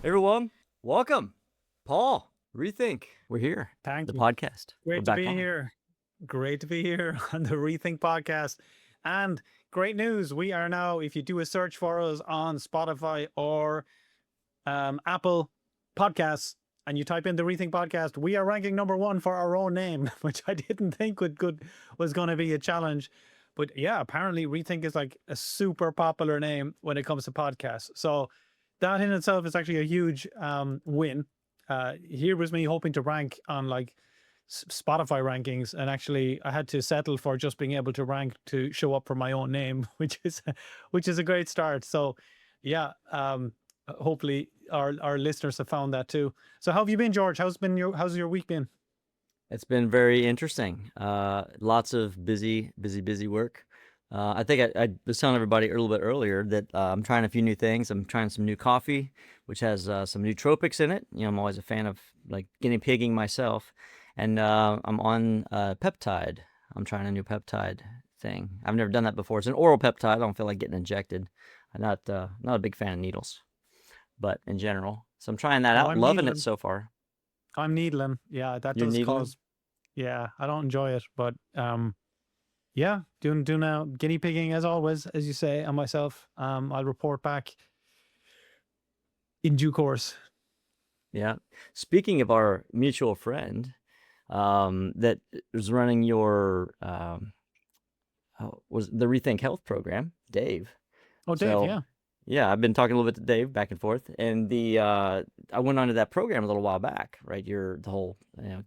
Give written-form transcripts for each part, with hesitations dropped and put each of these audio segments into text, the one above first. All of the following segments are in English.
Everyone, welcome. Paul, Rethink. We're here. Thank The you. podcast. We're Great to back be on. here. Great to be here on the Rethink podcast. And great news. We are now, if you do a search for us on Spotify or Apple Podcasts, and you type in the Rethink podcast, we are ranking #1 for our own name, which I didn't think was going to be a challenge. But yeah, apparently Rethink is like a super popular name when it comes to podcasts. So that in itself is actually a huge win. Here was me hoping to rank on like Spotify rankings, and actually I had to settle for just being able to rank to show up for my own name, which is a great start. So yeah, hopefully our listeners have found that too. So how have you been, George? How's your week been? It's been very interesting. Lots of busy work. I think I was telling everybody a little bit earlier that I'm trying a few new things. I'm trying some new coffee, which has some nootropics in it. I'm always a fan of like guinea pigging myself. And I'm on peptide. I'm trying a new peptide thing. I've never done that before. It's an oral peptide. I don't feel like getting injected. I'm not a big fan of needles, but in general. So I'm trying that Oh, out. I'm Loving it needling. so far. I'm needling. Yeah, that You're does needling? cause. Yeah, I don't enjoy it, but yeah, doing now guinea pigging as always, as you say, and myself. I'll report back in due course. Yeah. Speaking of our mutual friend, that was running your was the Rethink Health program, Dave. Oh, Dave, So yeah. yeah, I've been talking a little bit to Dave back and forth, and I went onto that program a little while back, right? The whole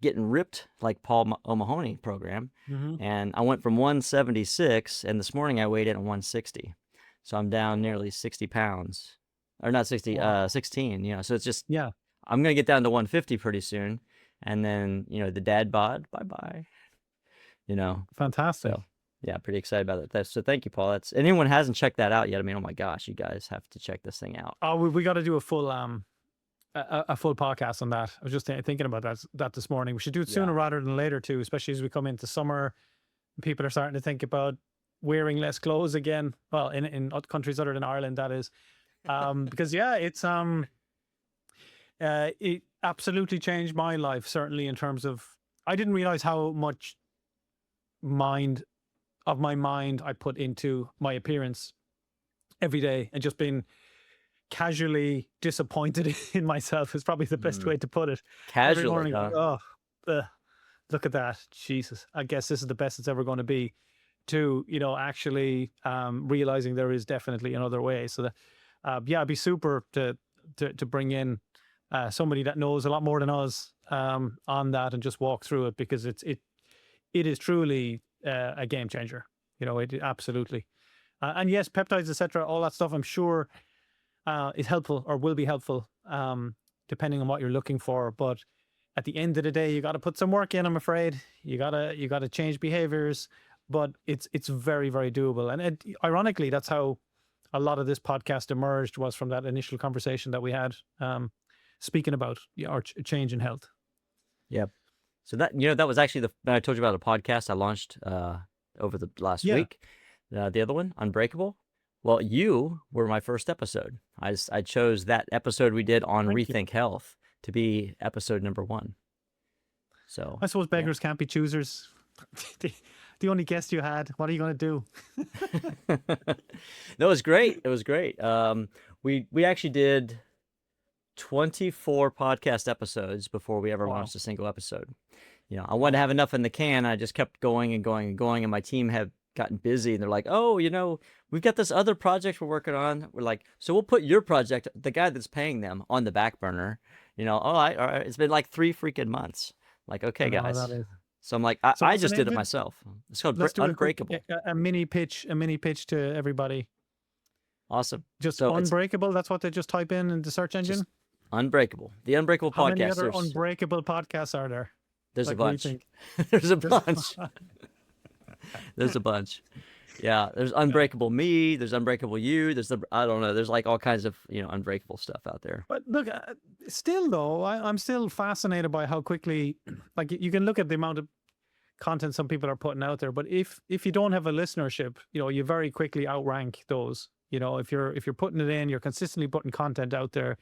getting ripped like Paul O'Mahony program, Mm-hmm. and I went from 176, and this morning I weighed in at 160, so I'm down nearly 60 pounds, or not 60, Wow. 16. So it's just Yeah. I'm gonna get down to 150 pretty soon, and then the dad bod, bye bye. Fantastic. So yeah, pretty excited about it. So thank you, Paul. That's anyone hasn't checked that out yet. I mean, oh my gosh, you guys have to check this thing out. Oh, we got to do a full a full podcast on that. I was just thinking about that this morning. We should do it Yeah. sooner rather than later too, especially as we come into summer. People are starting to think about wearing less clothes again. Well, in countries other than Ireland, that is. Because yeah, it absolutely changed my life. Certainly in terms of, I didn't realize how much mind my mind I put into my appearance every day, and just being casually disappointed in myself is probably the best way to put it. Every Casually, morning, huh? oh, ugh, look at that, Jesus! I guess this is the best it's ever going to be. To actually realizing there is definitely another way. So that, yeah, it'd be super to bring in somebody that knows a lot more than us on that and just walk through it, because it is truly a game changer. It absolutely. And yes, peptides, etc., all that stuff, I'm sure is helpful or will be helpful, depending on what you're looking for. But at the end of the day, you got to put some work in. I'm afraid you gotta change behaviors, but it's very, very doable. And ironically, that's how a lot of this podcast emerged, was from that initial conversation that we had, speaking about our change in health. Yep. So that was actually I told you about a podcast I launched over the last Yeah. week. The other one, Unbreakable. Well, you were my first episode. I chose that episode we did on Thank you. Rethink Health to be episode #1. So I suppose beggars can't be choosers. The only guest you had. What are you going to do? No, it was great. It was great. We actually did 24 podcast episodes before we ever Wow. launched a single episode. I wanted to have enough in the can. I just kept going and going and going, and my team had gotten busy, and they're like, "Oh, we've got this other project we're working on." We're like, "So we'll put your project, the guy that's paying them, on the back burner." All right. It's been like 3 freaking months. Like, okay, No, guys. that is. So I'm like, So I what's the just name did it of it? myself. It's called Let's do a quick, Unbreakable. a mini pitch to everybody. Awesome. Just So it's Unbreakable. That's what they just type in the search engine. just Unbreakable. The Unbreakable How many podcast. other unbreakable podcasts are there? There's a Like bunch. Rethink. There's a There's a bunch. There's a bunch. Yeah, there's Unbreakable Me, there's Unbreakable You, I don't know, there's like all kinds of, unbreakable stuff out there. But look, still though, I'm still fascinated by how quickly, like you can look at the amount of content some people are putting out there, but if you don't have a listenership, you very quickly outrank those. If you're putting it in, you're consistently putting content out there.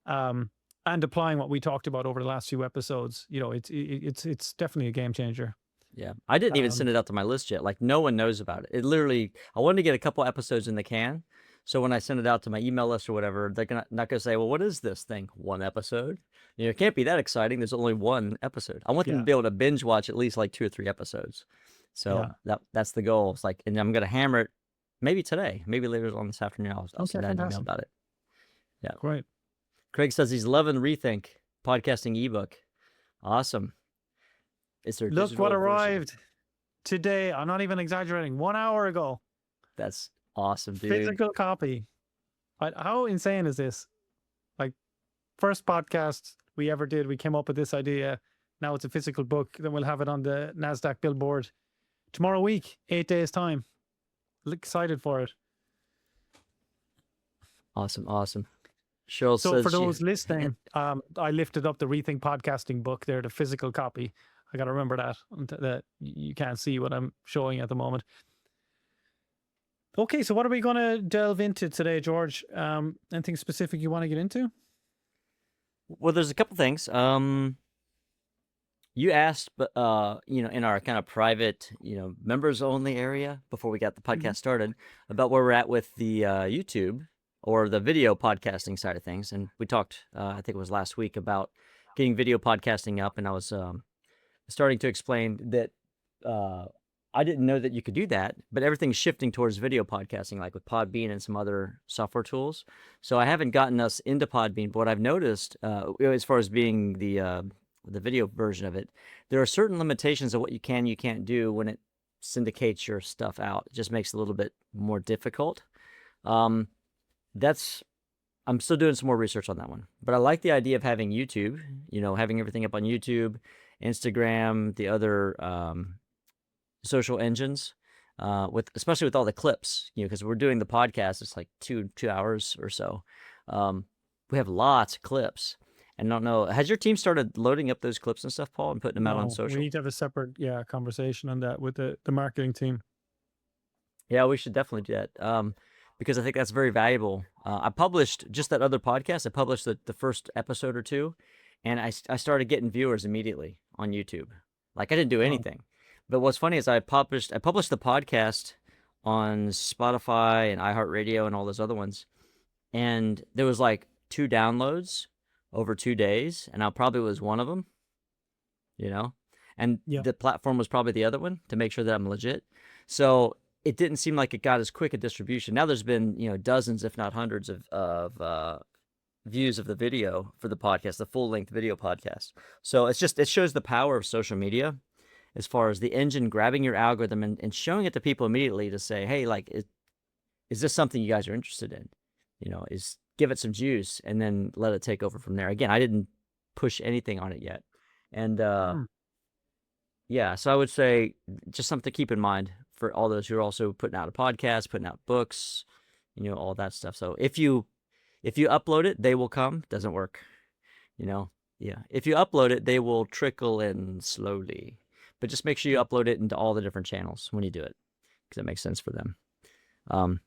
and applying what we talked about over the last few episodes, it's definitely a game changer. Yeah. I didn't even send it out to my list yet. Like, no one knows about it. It literally, I wanted to get a couple episodes in the can. So when I send it out to my email list or whatever, they're not gonna say, well, what is this thing? One episode? It can't be that exciting. There's only one episode. I want them to be able to binge watch at least like 2 or 3 episodes. So that's the goal. It's like, and I'm gonna hammer it maybe today, maybe later on this afternoon. I'll send out an email about it. Yeah. Great. Craig says he's loving Rethink podcasting ebook. Awesome. Is there Look what digital version? arrived today. I'm not even exaggerating. 1 hour ago. That's awesome, dude. Physical copy. How insane is this? Like, first podcast we ever did, we came up with this idea. Now it's a physical book. Then we'll have it on the NASDAQ billboard tomorrow week, 8 days time. Excited for it. Awesome. Cheryl So says for those listening, I lifted up the Rethink podcasting book there, the physical copy. I got to remember that you can't see what I'm showing at the moment. Okay, so what are we going to delve into today, George? Anything specific you want to get into? Well, there's a couple things. You asked, but in our kind of private, members only area before we got the podcast started about where we're at with the YouTube or the video podcasting side of things. And we talked, I think it was last week, about getting video podcasting up. And I was starting to explain that I didn't know that you could do that, but everything's shifting towards video podcasting, like with Podbean and some other software tools. So I haven't gotten us into Podbean, but what I've noticed, as far as being the video version of it, there are certain limitations of what you can't do when it syndicates your stuff out. It just makes it a little bit more difficult. I'm still doing some more research on that one, but I like the idea of having YouTube, having everything up on YouTube, Instagram, the other social engines, especially with all the clips, because we're doing the podcast, it's like 2 hours or so. We have lots of clips. And I don't know, has your team started loading up those clips and stuff, Paul, and putting them out on social? We need to have a separate conversation on that with the marketing team. Yeah, we should definitely do that, because I think that's very valuable. I published just that other podcast. I published the first episode or two, and I started getting viewers immediately on YouTube. Like, I didn't do anything. But what's funny is I published the podcast on Spotify and iHeartRadio and all those other ones, and there was like 2 downloads over 2 days, and I probably was one of them, and the platform was probably the other one to make sure that I'm legit. So it didn't seem like it got as quick a distribution. Now there's been, dozens, if not hundreds of views of the video for the podcast, the full-length video podcast. So it shows the power of social media as far as the engine grabbing your algorithm and showing it to people immediately to say, hey, like, is this something you guys are interested in? Give it some juice and then let it take over from there. Again, I didn't push anything on it yet. And so I would say just something to keep in mind for all those who are also putting out a podcast, putting out books, all that stuff. So if you upload it, they will come. Doesn't work. If you upload it, they will trickle in slowly. But just make sure you upload it into all the different channels when you do it, because it makes sense for them. So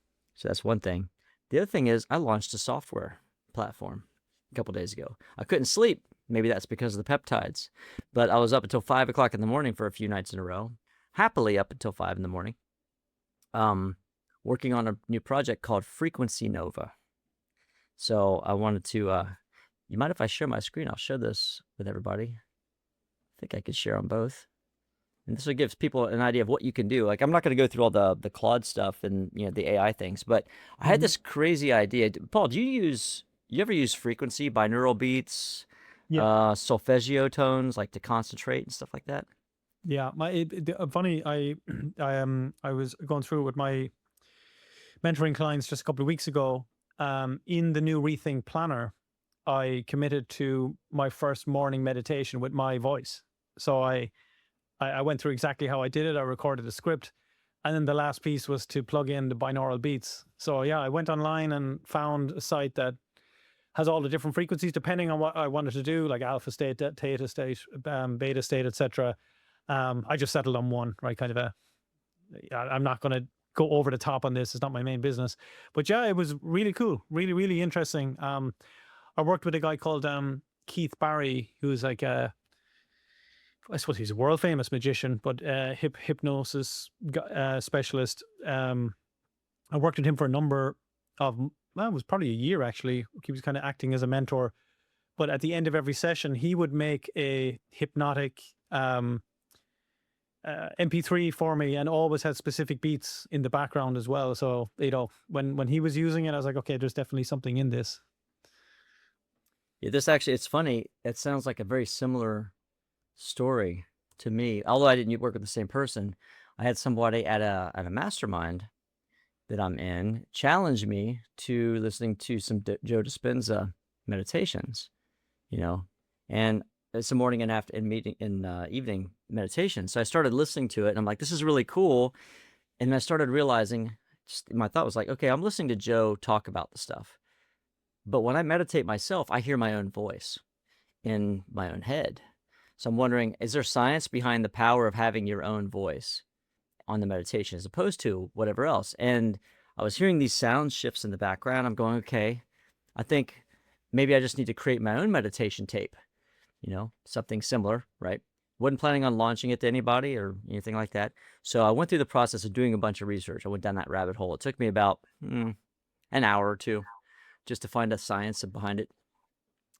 that's one thing. The other thing is I launched a software platform a couple days ago. I couldn't sleep. Maybe that's because of the peptides. But I was up until 5 o'clock in the morning for a few nights in a row. Happily up until 5 in the morning. Working on a new project called Frequency Nova. So I wanted to, you mind if I share my screen? I'll share this with everybody. I think I could share on both. And this will give people an idea of what you can do. Like, I'm not going to go through all the Claude stuff and the AI things, but I had this crazy idea. Paul, do you ever use frequency, binaural beats, solfeggio tones, like to concentrate and stuff like that? Yeah, funny. I was going through with my mentoring clients just a couple of weeks ago. In the new Rethink planner, I committed to my first morning meditation with my voice. So I went through exactly how I did it. I recorded a script, and then the last piece was to plug in the binaural beats. So I went online and found a site that has all the different frequencies depending on what I wanted to do, like alpha state, theta state, beta state, etc. I just settled on one, right? I'm not going to go over the top on this. It's not my main business, but it was really cool, really, really interesting. I worked with a guy called Keith Barry, who's like I suppose he's a world famous magician, but hypnosis specialist. I worked with him for a number of, well, it was probably a year actually. He was kind of acting as a mentor. But at the end of every session, he would make a hypnotic MP3 for me, and always had specific beats in the background as well. So, you know, when he was using it, I was like, okay, there's definitely something in this. Yeah, this actually, it's funny. It sounds like a very similar story to me. Although I didn't work with the same person, I had somebody at a mastermind that I'm in challenge me to listening to some Joe Dispenza meditations, you know, and it's a morning and evening meditation. So I started listening to it, and I'm like, this is really cool. And I started realizing, just my thought was like, okay, I'm listening to Joe talk about the stuff, but when I meditate myself, I hear my own voice in my own head. So I'm wondering, is there science behind the power of having your own voice on the meditation as opposed to whatever else? And I was hearing these sound shifts in the background. I'm going, okay, I think maybe I just need to create my own meditation tape, you know, something similar, right? Wasn't planning on launching it to anybody or anything like that. So I went through the process of doing a bunch of research. I went down that rabbit hole. It took me about an hour or two just to find the science behind it.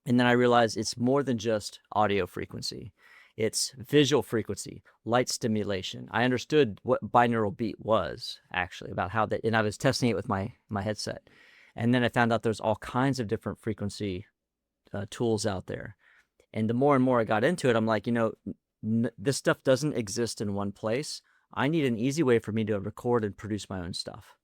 And then I realized it's more than just audio frequency. It's visual frequency, light stimulation. I understood what binaural beat was actually, about how that, and I was testing it with my headset. And then I found out there's all kinds of different frequency tools out there. And the more and more I got into it, I'm like, you know, this stuff doesn't exist in one place. I need an easy way for me to record and produce my own stuff.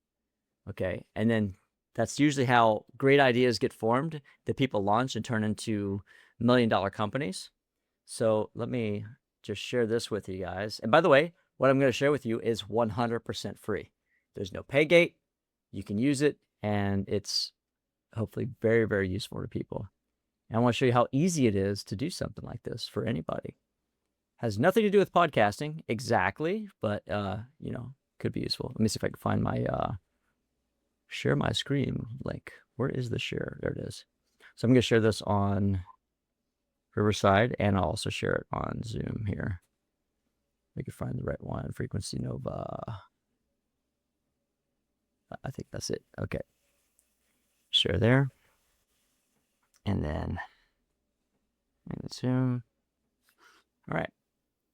Okay. And then that's usually how great ideas get formed, that people launch and turn into $1 million companies. So let me just share this with you guys. And by the way, what I'm going to share with you is 100% free. There's no pay gate. You can use it, and it's hopefully very, very useful to people. And I want to show you how easy it is to do something like this for anybody. Has nothing to do with podcasting exactly, but you know, could be useful. Let me see if I can find my share my screen link. Where is the share? There it is. So I'm going to share this on Riverside, and I'll also share it on Zoom here. We can find the right one. Frequency Nova. I think that's it. Okay. Share there. And then Zoom. All right.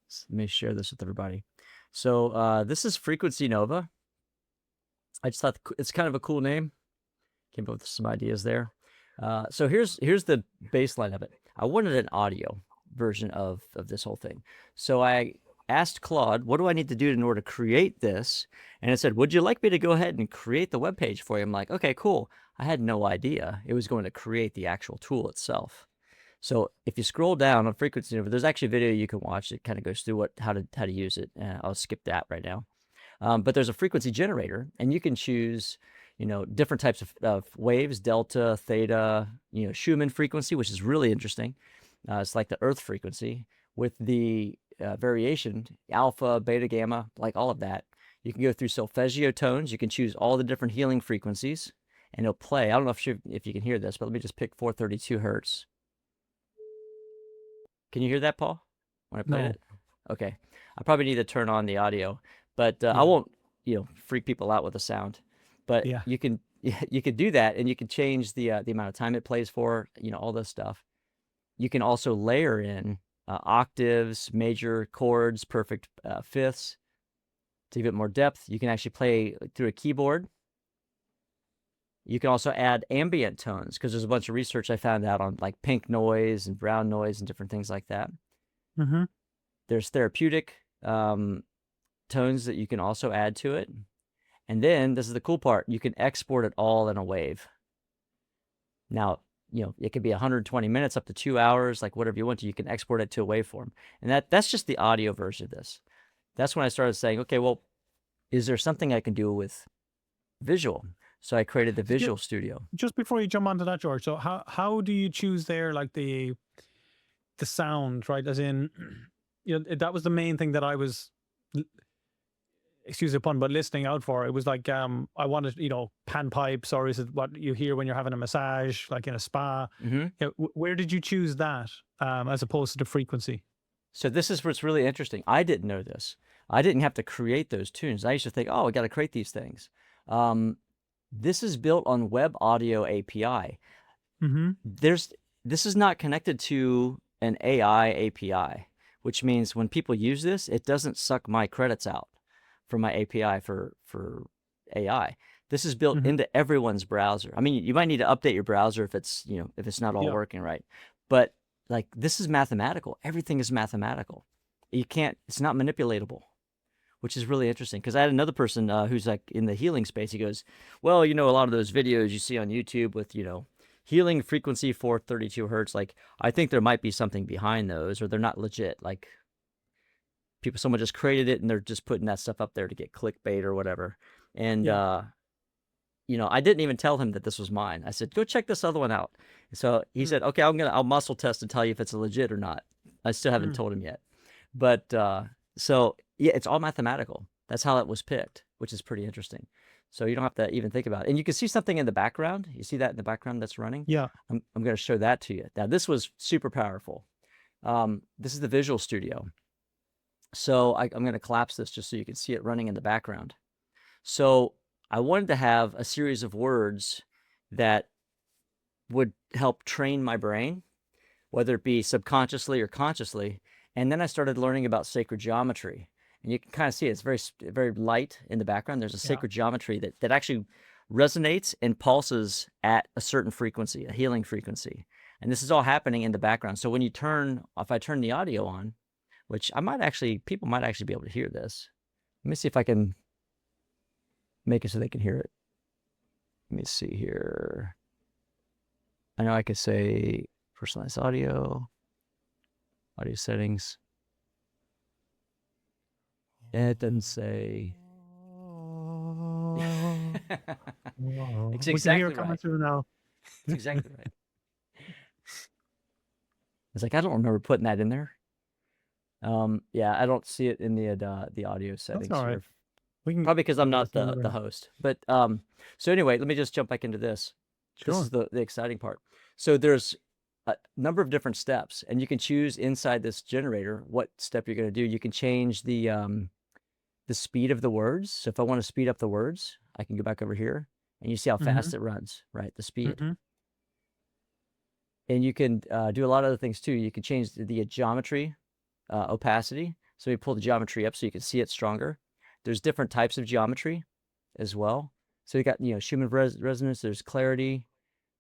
So let me share this with everybody. So this is Frequency Nova. I just thought it's kind of a cool name. Came up with some ideas there. So here's the baseline of it. I wanted an audio version of this whole thing. So I asked Claude, what do I need to do in order to create this? And it said, would you like me to go ahead and create the web page for you? I'm like, okay, cool. I had no idea it was going to create the actual tool itself. So if you scroll down on Frequency Nova, there's actually a video you can watch. It kind of goes through how to use it. I'll skip that right now. But there's a frequency generator, and you can choose, you know, different types of waves, delta, theta, you know, Schumann frequency, which is really interesting. It's like the Earth frequency with the variation, alpha, beta, gamma, like all of that. You can go through solfeggio tones. You can choose all the different healing frequencies, and it'll play. I don't know if you can hear this, but let me just pick 432 hertz. Can you hear that, Paul, when I played it? Okay. I probably need to turn on the audio, but yeah. I won't, you know, freak people out with the sound. But yeah, you can do that, and you can change the amount of time it plays for, you know, all this stuff. You can also layer in octaves, major chords, perfect fifths to give it more depth. You can actually play through a keyboard. You can also add ambient tones, because there's a bunch of research I found out on like pink noise and brown noise and different things like that. Mm-hmm. There's therapeutic tones that you can also add to it. And then this is the cool part. You can export it all in a wave. Now, you know, it could be 120 minutes up to 2 hours, like whatever you want to. You can export it to a waveform. And that's just the audio version of this. That's when I started saying, okay, well, is there something I can do with visual? So I created the Visual Studio. Just before you jump onto that, George, so how do you choose there, like the sound, right? As in, you know, that was the main thing that I was excuse the pun, but listening out for. It was like, I wanted, panpipes, or is it what you hear when you're having a massage, like in a spa? Hmm. Where did you choose that, as opposed to the frequency? So this is what's really interesting. I didn't know this. I didn't have to create those tunes. I used to think, oh, I got to create these things. Um, this is built on Web Audio API. Mm-hmm. This is not connected to an AI API, which means when people use this, it doesn't suck my credits out from my API for AI. This is built Mm-hmm. into everyone's browser. I mean, you might need to update your browser if it's, if it's not all Yeah. working right. But like this is mathematical. Everything is mathematical. It's not manipulatable, which is really interesting. Because I had another person who's like in the healing space. He goes, well, a lot of those videos you see on YouTube with, healing frequency 432 hertz. Like, I think there might be something behind those, or they're not legit. Like, someone just created it and they're just putting that stuff up there to get clickbait or whatever. And, Yeah. I didn't even tell him that this was mine. I said, go check this other one out. So he said, okay, I'll muscle test and tell you if it's legit or not. I still haven't told him yet. But, so yeah, it's all mathematical. That's how it was picked, which is pretty interesting. So you don't have to even think about it. And you can see something in the background. You see that in the background that's running? Yeah. I'm going to show that to you. Now, this was super powerful. This is the Visual Studio. So I'm going to collapse this just so you can see it running in the background. So I wanted to have a series of words that would help train my brain, whether it be subconsciously or consciously. And then I started learning about sacred geometry. And you can kind of see it's very, very light in the background. There's a sacred geometry that actually resonates and pulses at a certain frequency, a healing frequency. And this is all happening in the background. So when if I turn the audio on, which people might actually be able to hear this. Let me see if I can make it so they can hear it. Let me see here. I know I could say personalized audio settings. It doesn't say. It's exactly right. Now. It's exactly right. It's like, I don't remember putting that in there. Yeah, I don't see it in the audio settings. That's all right. Probably because I'm not the host. But so anyway, let me just jump back into this. Sure. This is the exciting part. So there's a number of different steps, and you can choose inside this generator what step you're going to do. You can change the speed of the words. So if I want to speed up the words, I can go back over here, and you see how fast it runs, right? The speed. And you can do a lot of other things too. You can change the geometry, opacity. So we pull the geometry up so you can see it stronger. There's different types of geometry as well. So you got, Schumann resonance, there's clarity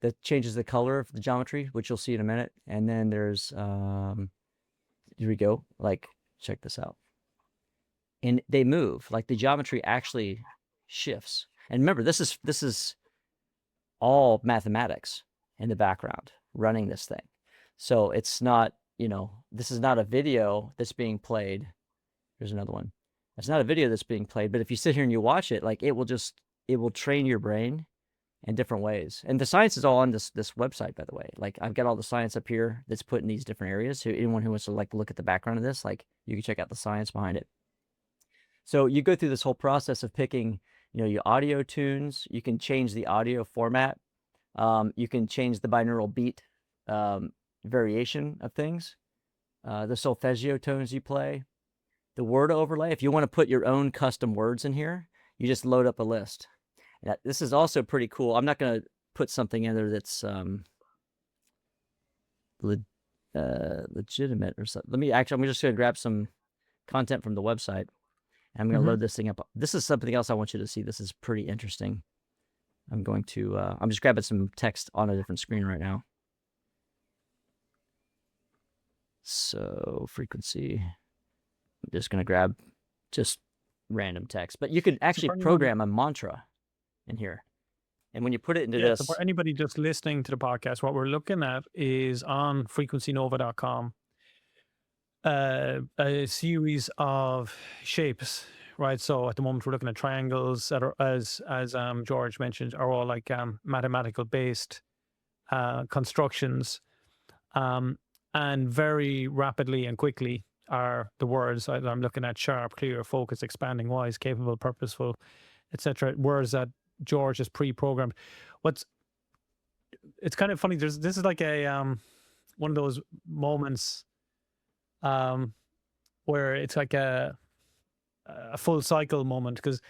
that changes the color of the geometry, which you'll see in a minute. And then there's, here we go, like, check this out. And they move, like the geometry actually shifts. And remember, this is all mathematics in the background running this thing. So it's not, this is not a video that's being played. Here's another one. It's not a video that's being played, but if you sit here and you watch it, like it will train your brain in different ways. And the science is all on this website, by the way. Like I've got all the science up here that's put in these different areas. So anyone who wants to like look at the background of this, like you can check out the science behind it. So you go through this whole process of picking, your audio tunes. You can change the audio format. You can change the binaural beat variation of things. The solfeggio tones you play. The word overlay, if you want to put your own custom words in here, you just load up a list. Now, this is also pretty cool. I'm not going to put something in there that's legitimate or something. I'm just going to grab some content from the website. And I'm going to load this thing up. This is something else I want you to see. This is pretty interesting. I'm just grabbing some text on a different screen right now. So frequency. I'm just going to grab just random text, but you could actually program a mantra in here. And when you put it into this. So for anybody just listening to the podcast, what we're looking at is on frequencynova.com, a series of shapes, right? So at the moment we're looking at triangles that are, as George mentioned, are all like mathematical based constructions, and very rapidly and quickly are the words I'm looking at: sharp, clear, focused, expanding, wise, capable, purposeful, etc. Words that George has pre-programmed. What's It's kind of funny. This is like a one of those moments um where it's like a full cycle moment, because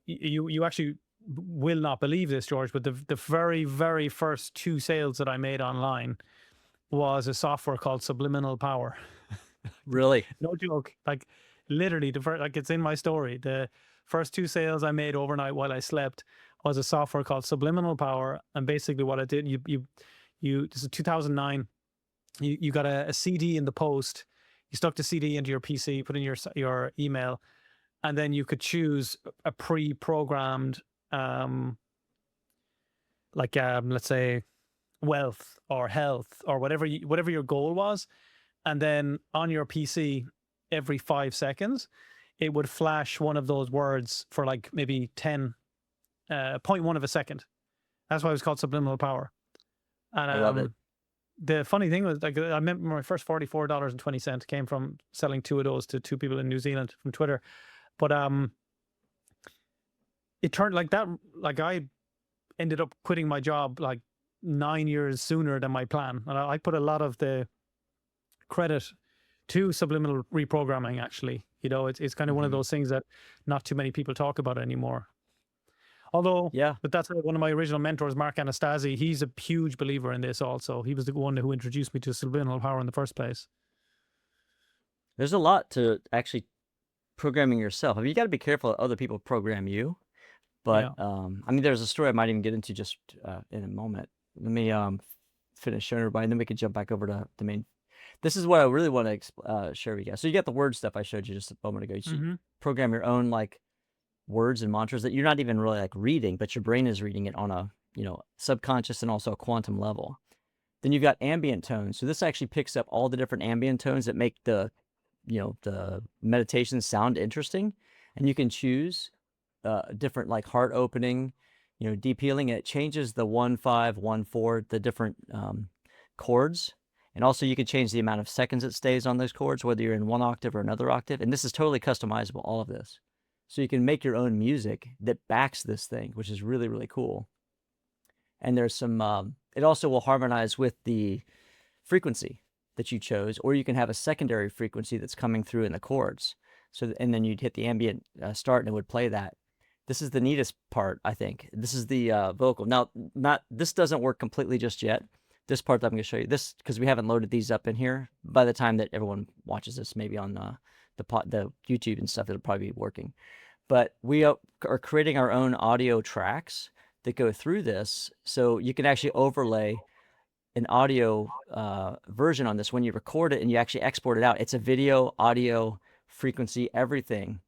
you actually will not believe this, George, but the very first 2 sales that I made online was a software called Subliminal Power. Really? No joke. Like literally the first, like it's in my story. The first 2 sales I made overnight while I slept was a software called Subliminal Power. And basically what I did, this is 2009. You got a CD in the post. You stuck the CD into your PC, put in your email, and then you could choose a pre-programmed let's say wealth or health or whatever your goal was. And then on your PC, every 5 seconds, it would flash one of those words for like maybe 0.1 of a second. That's why it was called Subliminal Power. And I love it. the funny thing was, like, I remember my first $44.20 came from selling 2 of those to 2 people in New Zealand from Twitter. But it turned like that. Like I ended up quitting my job like 9 years sooner than my plan, and I put a lot of the credit to subliminal reprogramming. Actually, it's kind of one of those things that not too many people talk about anymore. Although, Yeah. but that's one of my original mentors, Mark Anastasi. He's a huge believer in this also. He was the one who introduced me to subliminal power in the first place. There's a lot to actually programming yourself. I mean, you got to be careful that other people program you. But I mean, there's a story I might even get into just in a moment. Let me finish showing everybody, and then we can jump back over to the main. This is what I really want to share with you guys. So you got the word stuff I showed you just a moment ago. You program your own like words and mantras that you're not even really like reading, but your brain is reading it on a subconscious and also a quantum level. Then you've got ambient tones. So this actually picks up all the different ambient tones that make the the meditation sound interesting, and you can choose different like heart opening, deep healing. It changes the 1-5, 1-4, the different chords. And also you can change the amount of seconds it stays on those chords, whether you're in one octave or another octave. And this is totally customizable, all of this. So you can make your own music that backs this thing, which is really, really cool. And there's some, it also will harmonize with the frequency that you chose, or you can have a secondary frequency that's coming through in the chords. So, and then you'd hit the ambient start and it would play that. This is the neatest part, I think. This is the vocal. Now, this doesn't work completely just yet. This part that I'm going to show you, this because we haven't loaded these up in here. By the time that everyone watches this, maybe on the YouTube and stuff, it'll probably be working. But we are creating our own audio tracks that go through this, so you can actually overlay an audio version on this when you record it and you actually export it out. It's a video, audio, frequency, everything.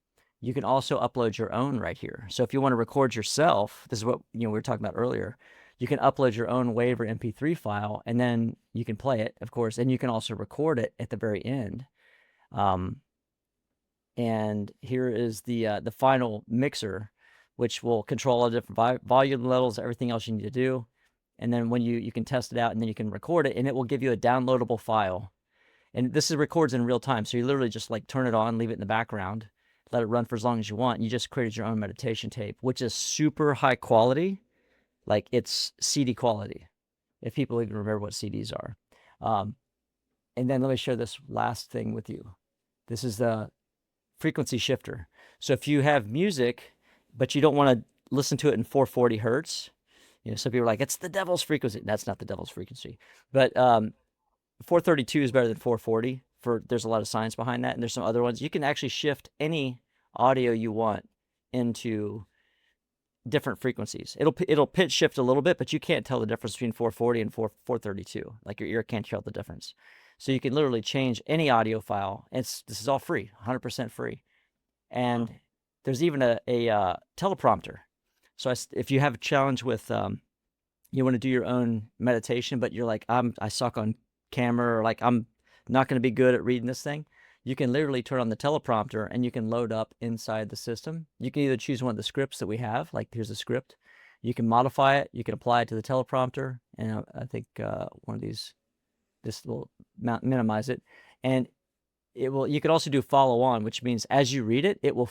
You can also upload your own right here. So if you want to record yourself, this is what we were talking about earlier. You can upload your own WAV or MP3 file, and then you can play it, of course, and you can also record it at the very end. And here is the final mixer, which will control all the different volume levels, everything else you need to do. And then when you can test it out, and then you can record it, and it will give you a downloadable file. And this records in real time, so you literally just like turn it on, leave it in the background, let it run for as long as you want. And you just created your own meditation tape, which is super high quality. Like it's CD quality, if people even remember what CDs are. And then let me share this last thing with you. This is the frequency shifter. So if you have music, but you don't want to listen to it in 440 hertz, some people are like, it's the devil's frequency. That's not the devil's frequency. But 432 is better than 440. There's a lot of science behind that, and there's some other ones. You can actually shift any audio you want into different frequencies. It'll pitch shift a little bit, but you can't tell the difference between 440 and 432. Like your ear can't tell the difference. So you can literally change any audio file. This is all free, 100% free. And there's even a teleprompter. So if you have a challenge with, you want to do your own meditation, but you're like, I suck on camera, or like I'm not going to be good at reading this thing, you can literally turn on the teleprompter and you can load up inside the system. You can either choose one of the scripts that we have, like here's a script. You can modify it. You can apply it to the teleprompter. And I think one of these, this will minimize it. And you could also do follow on, which means as you read it, it will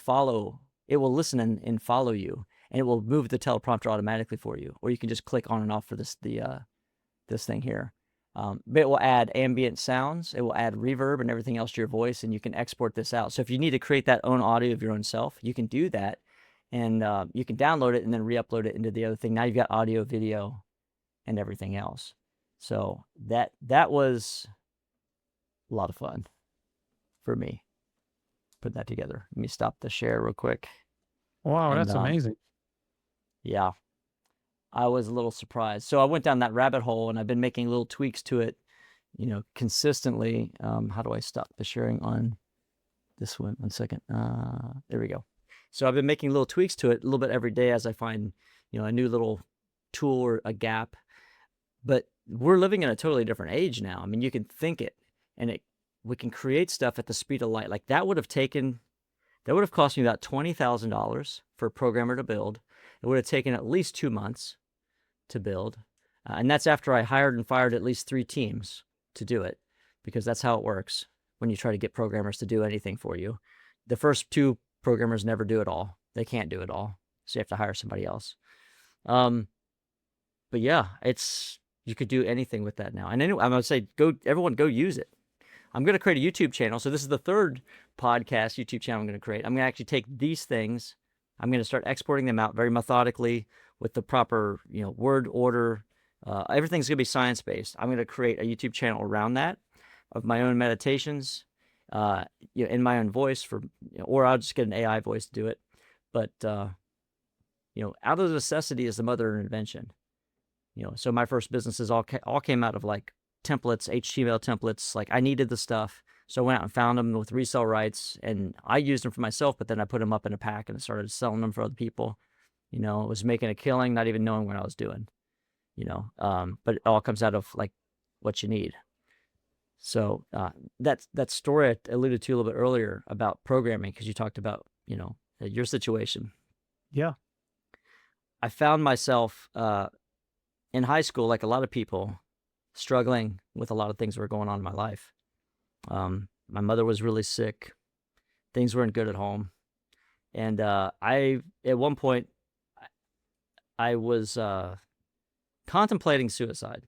listen and follow you, and it will move the teleprompter automatically for you. Or you can just click on and off for this thing here. But it will add ambient sounds, it will add reverb and everything else to your voice, and you can export this out. So if you need to create that own audio of your own self, you can do that, and you can download it and then re-upload it into the other thing. Now you've got audio, video, and everything else. So that was a lot of fun for me, put that together. Let me stop the share real quick. Wow, And that's amazing. yeah, I was a little surprised. So I went down that rabbit hole, and I've been making little tweaks to it, consistently. How do I stop the sharing on this one? 1 second. There we go. So I've been making little tweaks to it a little bit every day as I find, a new little tool or a gap. But we're living in a totally different age now. I mean, you can think it, and we can create stuff at the speed of light. Like that would have cost me about $20,000 for a programmer to build. It would have taken at least 2 months to build. And that's after I hired and fired at least 3 teams to do it, because that's how it works when you try to get programmers to do anything for you. The first 2 programmers never do it all. They can't do it all. So you have to hire somebody else. But yeah, you could do anything with that now. And anyway, I'm going to say, everyone go use it. I'm going to create a YouTube channel. So this is the 3rd podcast YouTube channel I'm going to create. I'm going to actually take these things. I'm going to start exporting them out very methodically with the proper, word order. Everything's going to be science-based. I'm going to create a YouTube channel around that of my own meditations, in my own voice or I'll just get an AI voice to do it. But, out of necessity is the mother of invention. So my first businesses all came out of like templates, HTML templates. Like I needed the stuff. So I went out and found them with resale rights, and I used them for myself, but then I put them up in a pack and started selling them for other people. Was making a killing, not even knowing what I was doing, but it all comes out of like what you need. So that story I alluded to a little bit earlier about programming, because you talked about, your situation. Yeah. I found myself in high school, like a lot of people, struggling with a lot of things that were going on in my life. My mother was really sick. Things weren't good at home. And at one point, I was contemplating suicide,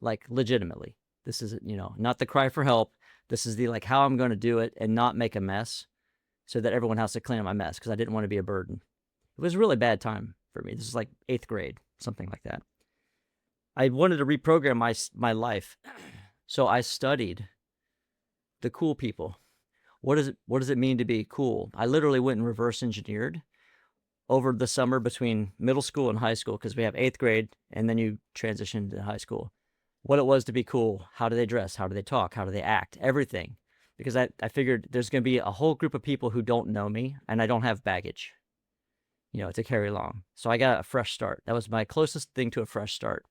like legitimately. This is, not the cry for help. This is the like how I'm going to do it and not make a mess so that everyone has to clean up my mess, because I didn't want to be a burden. It was a really bad time for me. This is like 8th grade, something like that. I wanted to reprogram my life. So I studied the cool people. What does it mean to be cool? I literally went and reverse engineered over the summer between middle school and high school, because we have 8th grade and then you transition to high school. What it was to be cool, how do they dress, how do they talk, how do they act, everything. Because I figured there's going to be a whole group of people who don't know me, and I don't have baggage, to carry along. So I got a fresh start. That was my closest thing to a fresh start.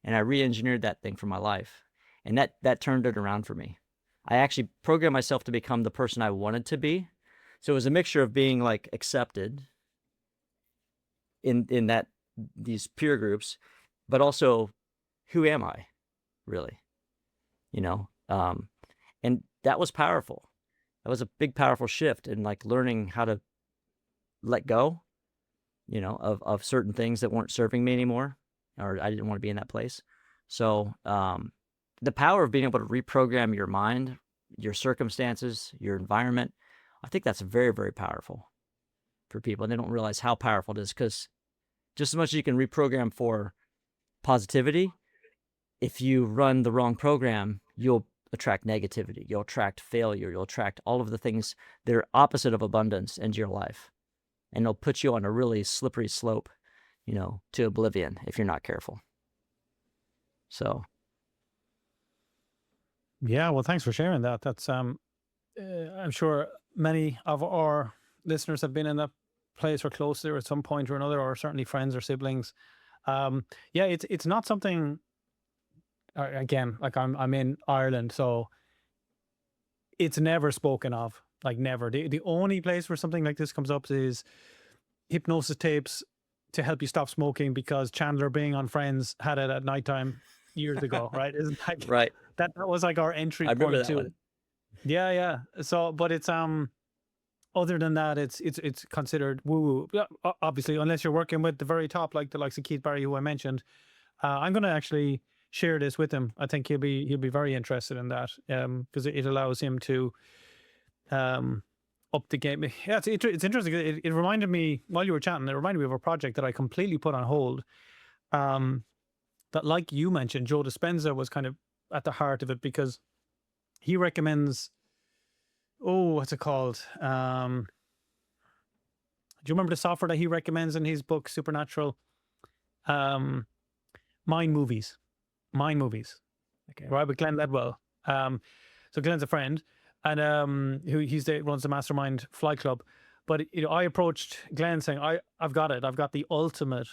And I re-engineered that thing for my life. And that turned it around for me. I actually programmed myself to become the person I wanted to be. So it was a mixture of being like accepted in these peer groups, but also who am I really, and that was powerful. That was a big, powerful shift in like learning how to let go, of certain things that weren't serving me anymore, or I didn't want to be in that place. So the power of being able to reprogram your mind, your circumstances, your environment, I think that's very, very powerful for people. And they don't realize how powerful it is, because just as much as you can reprogram for positivity, if you run the wrong program, you'll attract negativity, you'll attract failure, you'll attract all of the things that are opposite of abundance into your life. And it'll put you on a really slippery slope, to oblivion if you're not careful. So. Yeah, well, thanks for sharing that. That's I'm sure many of our listeners have been in that place or close there at some point or another, or certainly friends or siblings. Yeah, it's not something. Again, like I'm in Ireland, so it's never spoken of. Like never. The only place where something like this comes up is hypnosis tapes to help you stop smoking, because Chandler Bing on Friends had it at nighttime years ago, right? Isn't that Right. that was like our entry I remember point that to one. it. Yeah. So, but it's other than that, it's considered woo woo. Yeah, obviously, unless you're working with the very top, like the likes of Keith Barry, who I mentioned. I'm going to actually share this with him. I think he'll be very interested in that, because it allows him to um up the game. Yeah, it's interesting. It reminded me while you were chatting. It reminded me of a project that I completely put on hold. Um, that, like you mentioned, Joe Dispenza was kind of at the heart of it because he recommends. Oh, what's it called? Do you remember the software that he recommends in his book Supernatural? Um, Mind Movies. Mind Movies. Okay. Right, with Glenn Ledwell. So Glenn's a friend, and who runs the Mastermind Flight Club. But I approached Glenn saying, I've got it. I've got the ultimate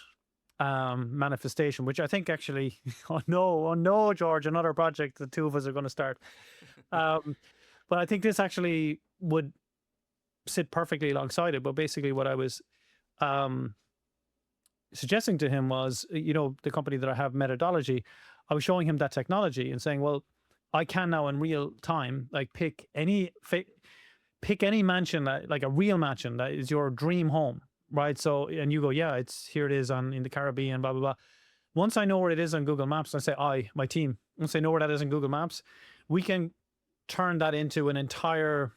manifestation, which I think actually, oh no, George, another project the two of us are going to start. But I think this actually would sit perfectly alongside it. But basically, what I was um, suggesting to him was, the company that I have, Methodology, I was showing him that technology and saying, well, I can now in real time, like pick any mansion, like a real mansion that is your dream home, right? So, and you go, yeah, here it is in the Caribbean, blah, blah, blah. Once I know where it is on Google Maps, I say, my team, once I know where that is in Google Maps, we can turn that into an entire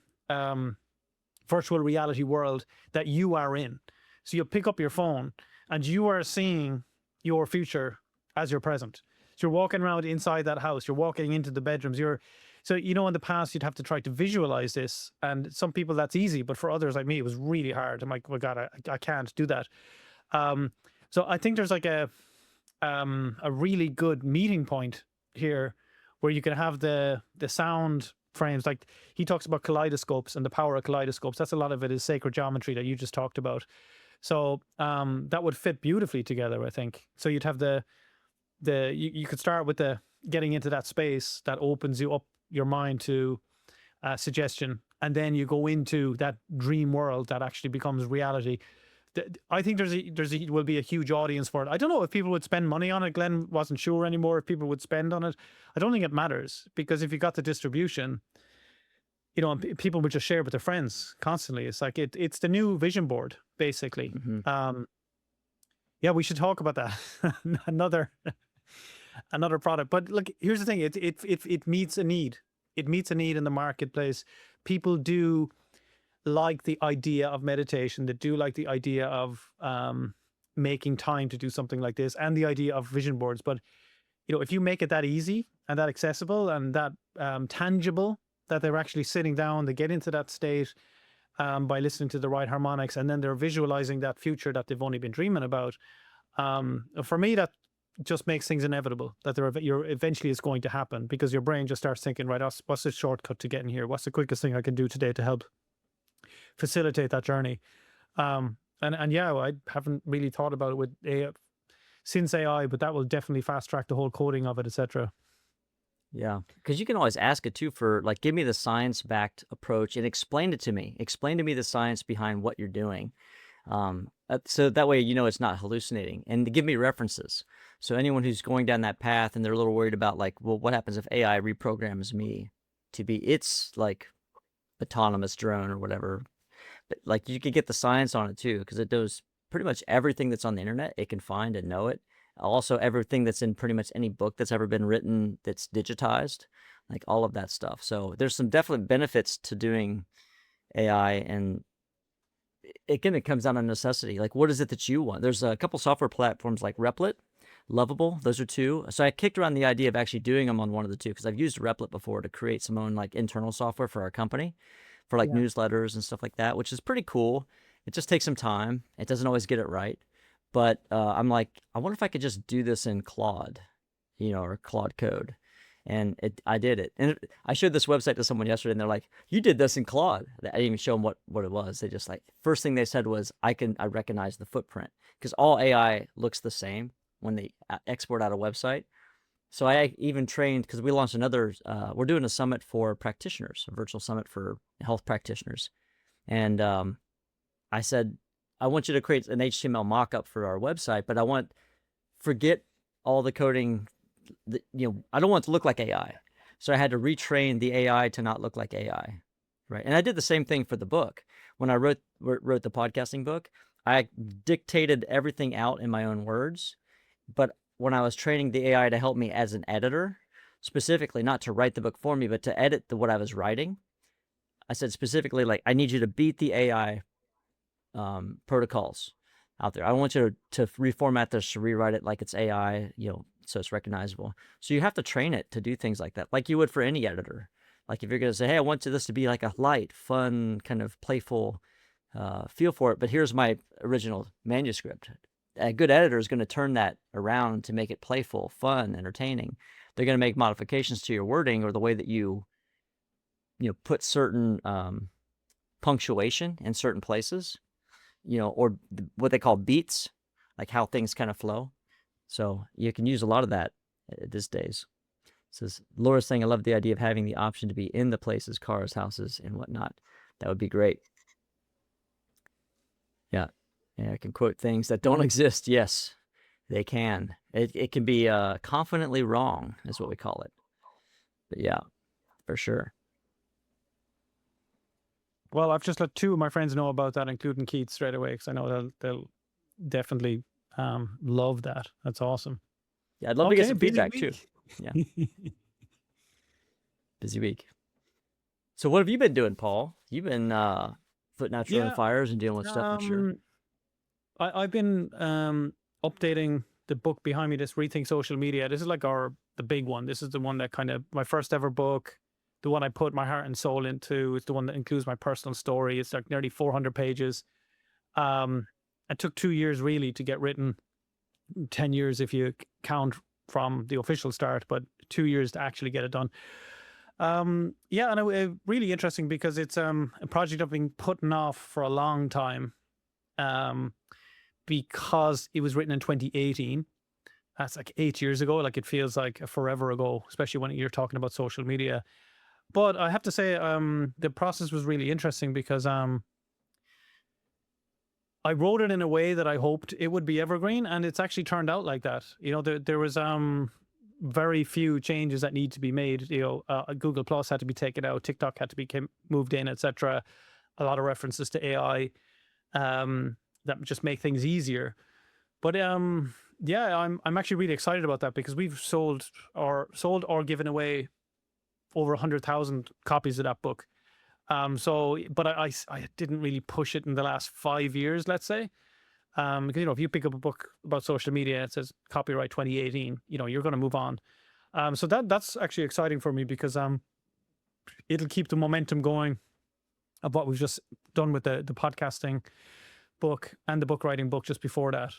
virtual reality world that you are in. So you pick up your phone and you are seeing your future as your present. So you're walking around inside that house, you're walking into the bedrooms, so in the past you'd have to try to visualize this, and some people that's easy, but for others like me, it was really hard. I'm like, oh God, I can't do that. So I think there's like a really good meeting point here where you can have the sound frames. Like he talks about kaleidoscopes and the power of kaleidoscopes. That's a lot of it is sacred geometry that you just talked about. So that would fit beautifully together, I think. So you'd have you could start with the getting into that space that opens you up your mind to suggestion, and then you go into that dream world that actually becomes reality. I think will be a huge audience for it. I don't know if people would spend money on it. Glenn wasn't sure anymore if people would spend on it. I don't think it matters, because if you got the distribution, and people would just share with their friends constantly. It's like it's the new vision board, basically. Mm-hmm. Yeah, we should talk about that. another product. But look, here's the thing: it meets a need. It meets a need in the marketplace. People do like the idea of meditation. They do like the idea of making time to do something like this, and the idea of vision boards. But if you make it that easy and that accessible and that tangible, that they're actually sitting down, they get into that state by listening to the right harmonics, and then they're visualizing that future that they've only been dreaming about. For me, that just makes things inevitable, that eventually it's going to happen, because your brain just starts thinking, right, what's the shortcut to getting here? What's the quickest thing I can do today to help facilitate that journey? And yeah, I haven't really thought about it with AI, since AI, but that will definitely fast track the whole coding of it, etc. Yeah, because you can always ask it too for like, give me the science-backed approach and explain it to me. Explain to me the science behind what you're doing. So that way, it's not hallucinating, and to give me references. So anyone who's going down that path and they're a little worried about like, well, what happens if AI reprograms me to be its like autonomous drone or whatever? But like you could get the science on it too, because it knows pretty much everything that's on the internet. It can find and know it. Also, everything that's in pretty much any book that's ever been written that's digitized, like all of that stuff. So there's some definite benefits to doing AI, and again, it comes down to necessity. Like, what is it that you want? There's a couple software platforms like Replit, Lovable. Those are two. So I kicked around the idea of actually doing them on one of the two, because I've used Replit before to create some own like internal software for our company, for like Yeah. newsletters and stuff like that, which is pretty cool. It just takes some time. It doesn't always get it right. But I'm like, I wonder if I could just do this in Claude, or Claude Code. And I did it. And I showed this website to someone yesterday, and they're like, you did this in Claude. I didn't even show them what it was. They just like, first thing they said was, I recognize the footprint, because all AI looks the same when they export out a website. So I even trained, because we launched we're doing a summit for practitioners, a virtual summit for health practitioners. And I said, I want you to create an HTML mockup for our website, but forget all the coding. I don't want it to look like AI. So I had to retrain the AI to not look like AI, right? And I did the same thing for the book. When I wrote the podcasting book, I dictated everything out in my own words. But when I was training the AI to help me as an editor, specifically not to write the book for me, but to edit what I was writing, I said specifically, like, I need you to beat the AI protocols out there. I want you to reformat this, to rewrite it like it's AI, so it's recognizable. So you have to train it to do things like that, like you would for any editor. Like if you're going to say, hey, I want this to be like a light, fun, kind of playful feel for it, but here's my original manuscript. A good editor is going to turn that around to make it playful, fun, entertaining. They're going to make modifications to your wording or the way that you put certain punctuation in certain places, or what they call beats, like how things kind of flow. So you can use a lot of that these days. It says, Laura's saying, I love the idea of having the option to be in the places, cars, houses, and whatnot. That would be great. Yeah. Yeah, I can quote things that don't exist. Yes, they can. It can be confidently wrong, is what we call it. But yeah, for sure. Well, I've just let two of my friends know about that, including Keith, straight away, because I know they'll definitely love that. That's awesome. Yeah, I'd love to get some busy feedback too. week. Yeah. Busy week. So what have you been doing, Paul? You've been putting out your own Yeah, fires and dealing with stuff, I'm sure. I've been updating the book behind me, this Rethink Social Media. This is like the big one. This is the one that kind of, my first ever book, the one I put my heart and soul into. It's the one that includes my personal story. It's like nearly 400 pages. It took 2 years really to get written, 10 years if you count from the official start, but 2 years to actually get it done. Yeah, and it really interesting because it's a project I've been putting off for a long time, because it was written in 2018. That's like 8 years ago. Like it feels like a forever ago, especially when you're talking about social media. But I have to say, the process was really interesting because I wrote it in a way that I hoped it would be evergreen, and it's actually turned out like that. There was very few changes that need to be made. Google Plus had to be taken out, TikTok had to be moved in, etc. A lot of references to AI that just make things easier. But yeah, I'm actually really excited about that because we've sold or given away over 100,000 copies of that book. But I didn't really push it in the last 5 years, let's say. Because if you pick up a book about social media, it says copyright 2018, you're going to move on. So that's actually exciting for me because it'll keep the momentum going of what we've just done with the podcasting book and the book writing book just before that.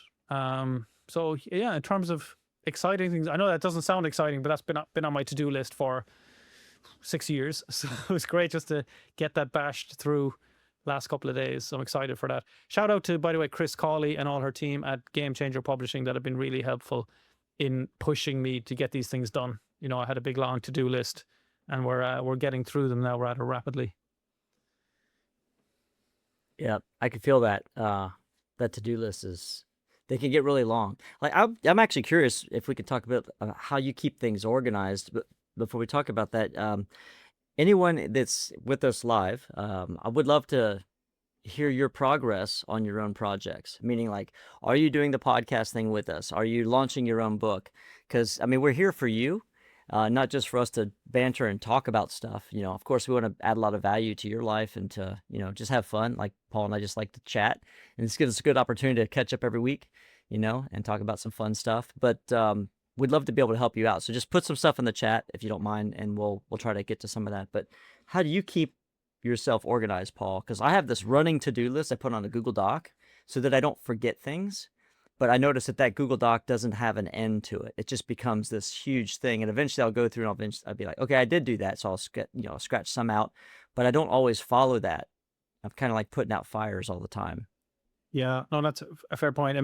So yeah, in terms of exciting things, I know that doesn't sound exciting, but that's been on my to-do list for 6 years. So it was great just to get that bashed through last couple of days. So I'm excited for that. Shout out to, by the way, Chris Cawley and all her team at Game Changer Publishing that have been really helpful in pushing me to get these things done. I had a big long to-do list, and we're getting through them now rather rapidly. Yeah, I can feel that. That to-do list they can get really long. Like I'm actually curious if we could talk about how you keep things organized. But before we talk about that, anyone that's with us live, I would love to hear your progress on your own projects. Meaning, like, are you doing the podcast thing with us? Are you launching your own book? Because we're here for you. Not just for us to banter and talk about stuff. Of course, we want to add a lot of value to your life and to, just have fun. Like Paul and I just like to chat, and this gives us a good opportunity to catch up every week, and talk about some fun stuff. But we'd love to be able to help you out. So just put some stuff in the chat if you don't mind, and we'll try to get to some of that. But how do you keep yourself organized, Paul? Because I have this running to-do list I put on a Google Doc so that I don't forget things. But I noticed that Google Doc doesn't have an end to it. It just becomes this huge thing. And eventually I'll go through and I'll be like, okay, I did do that. So I'll scratch some out, but I don't always follow that. I'm kind of like putting out fires all the time. Yeah, no, that's a fair point.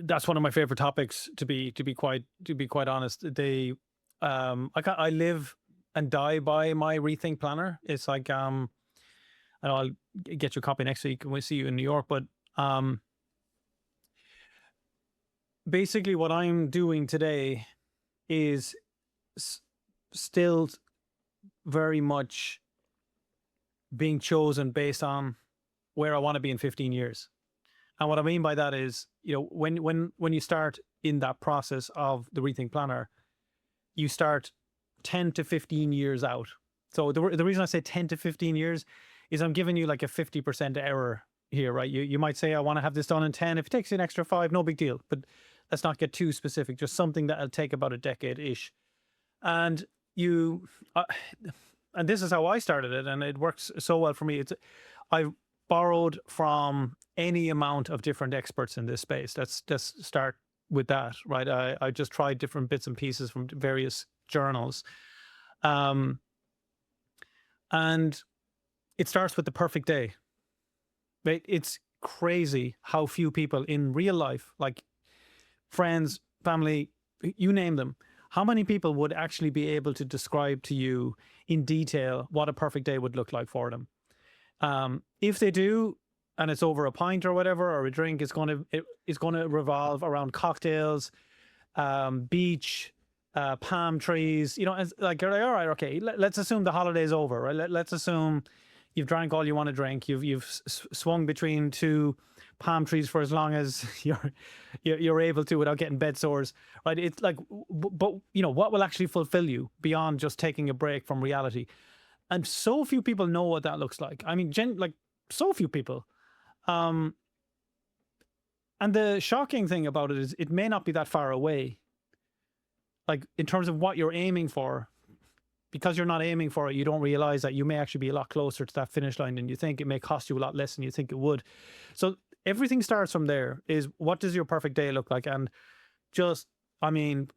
That's one of my favorite topics to be quite honest. I live and die by my Rethink planner. It's like, and I'll get you a copy next week when we see you in New York, but basically what I'm doing today is still very much being chosen based on where I want to be in 15 years. And what I mean by that is, when you start in that process of the Rethink Planner, you start 10 to 15 years out. So the reason I say 10 to 15 years is I'm giving you like a 50% error here, right? You might say, I want to have this done in 10. If it takes you an extra 5, no big deal. But let's not get too specific, just something that'll take about a decade-ish. And and this is how I started it, and it works so well for me. I've borrowed from any amount of different experts in this space. Let's just start with that, right? I just tried different bits and pieces from various journals. And it starts with the perfect day, right? It's crazy how few people in real life, like friends, family, you name them, how many people would actually be able to describe to you in detail what a perfect day would look like for them? If they do, and it's over a pint or whatever, or a drink, it's going to revolve around cocktails, beach, palm trees. It's like, all right, okay, let's assume the holiday's over, right? Let's assume you've drank all you want to drink. You've swung between 2 palm trees for as long as you're able to without getting bed sores, right? It's like, but what will actually fulfill you beyond just taking a break from reality? And so few people know what that looks like. I mean, like so few people. And the shocking thing about it is it may not be that far away. Like in terms of what you're aiming for, because you're not aiming for it, you don't realize that you may actually be a lot closer to that finish line than you think. It may cost you a lot less than you think it would. So everything starts from there. Is what does your perfect day look like? And just, I mean,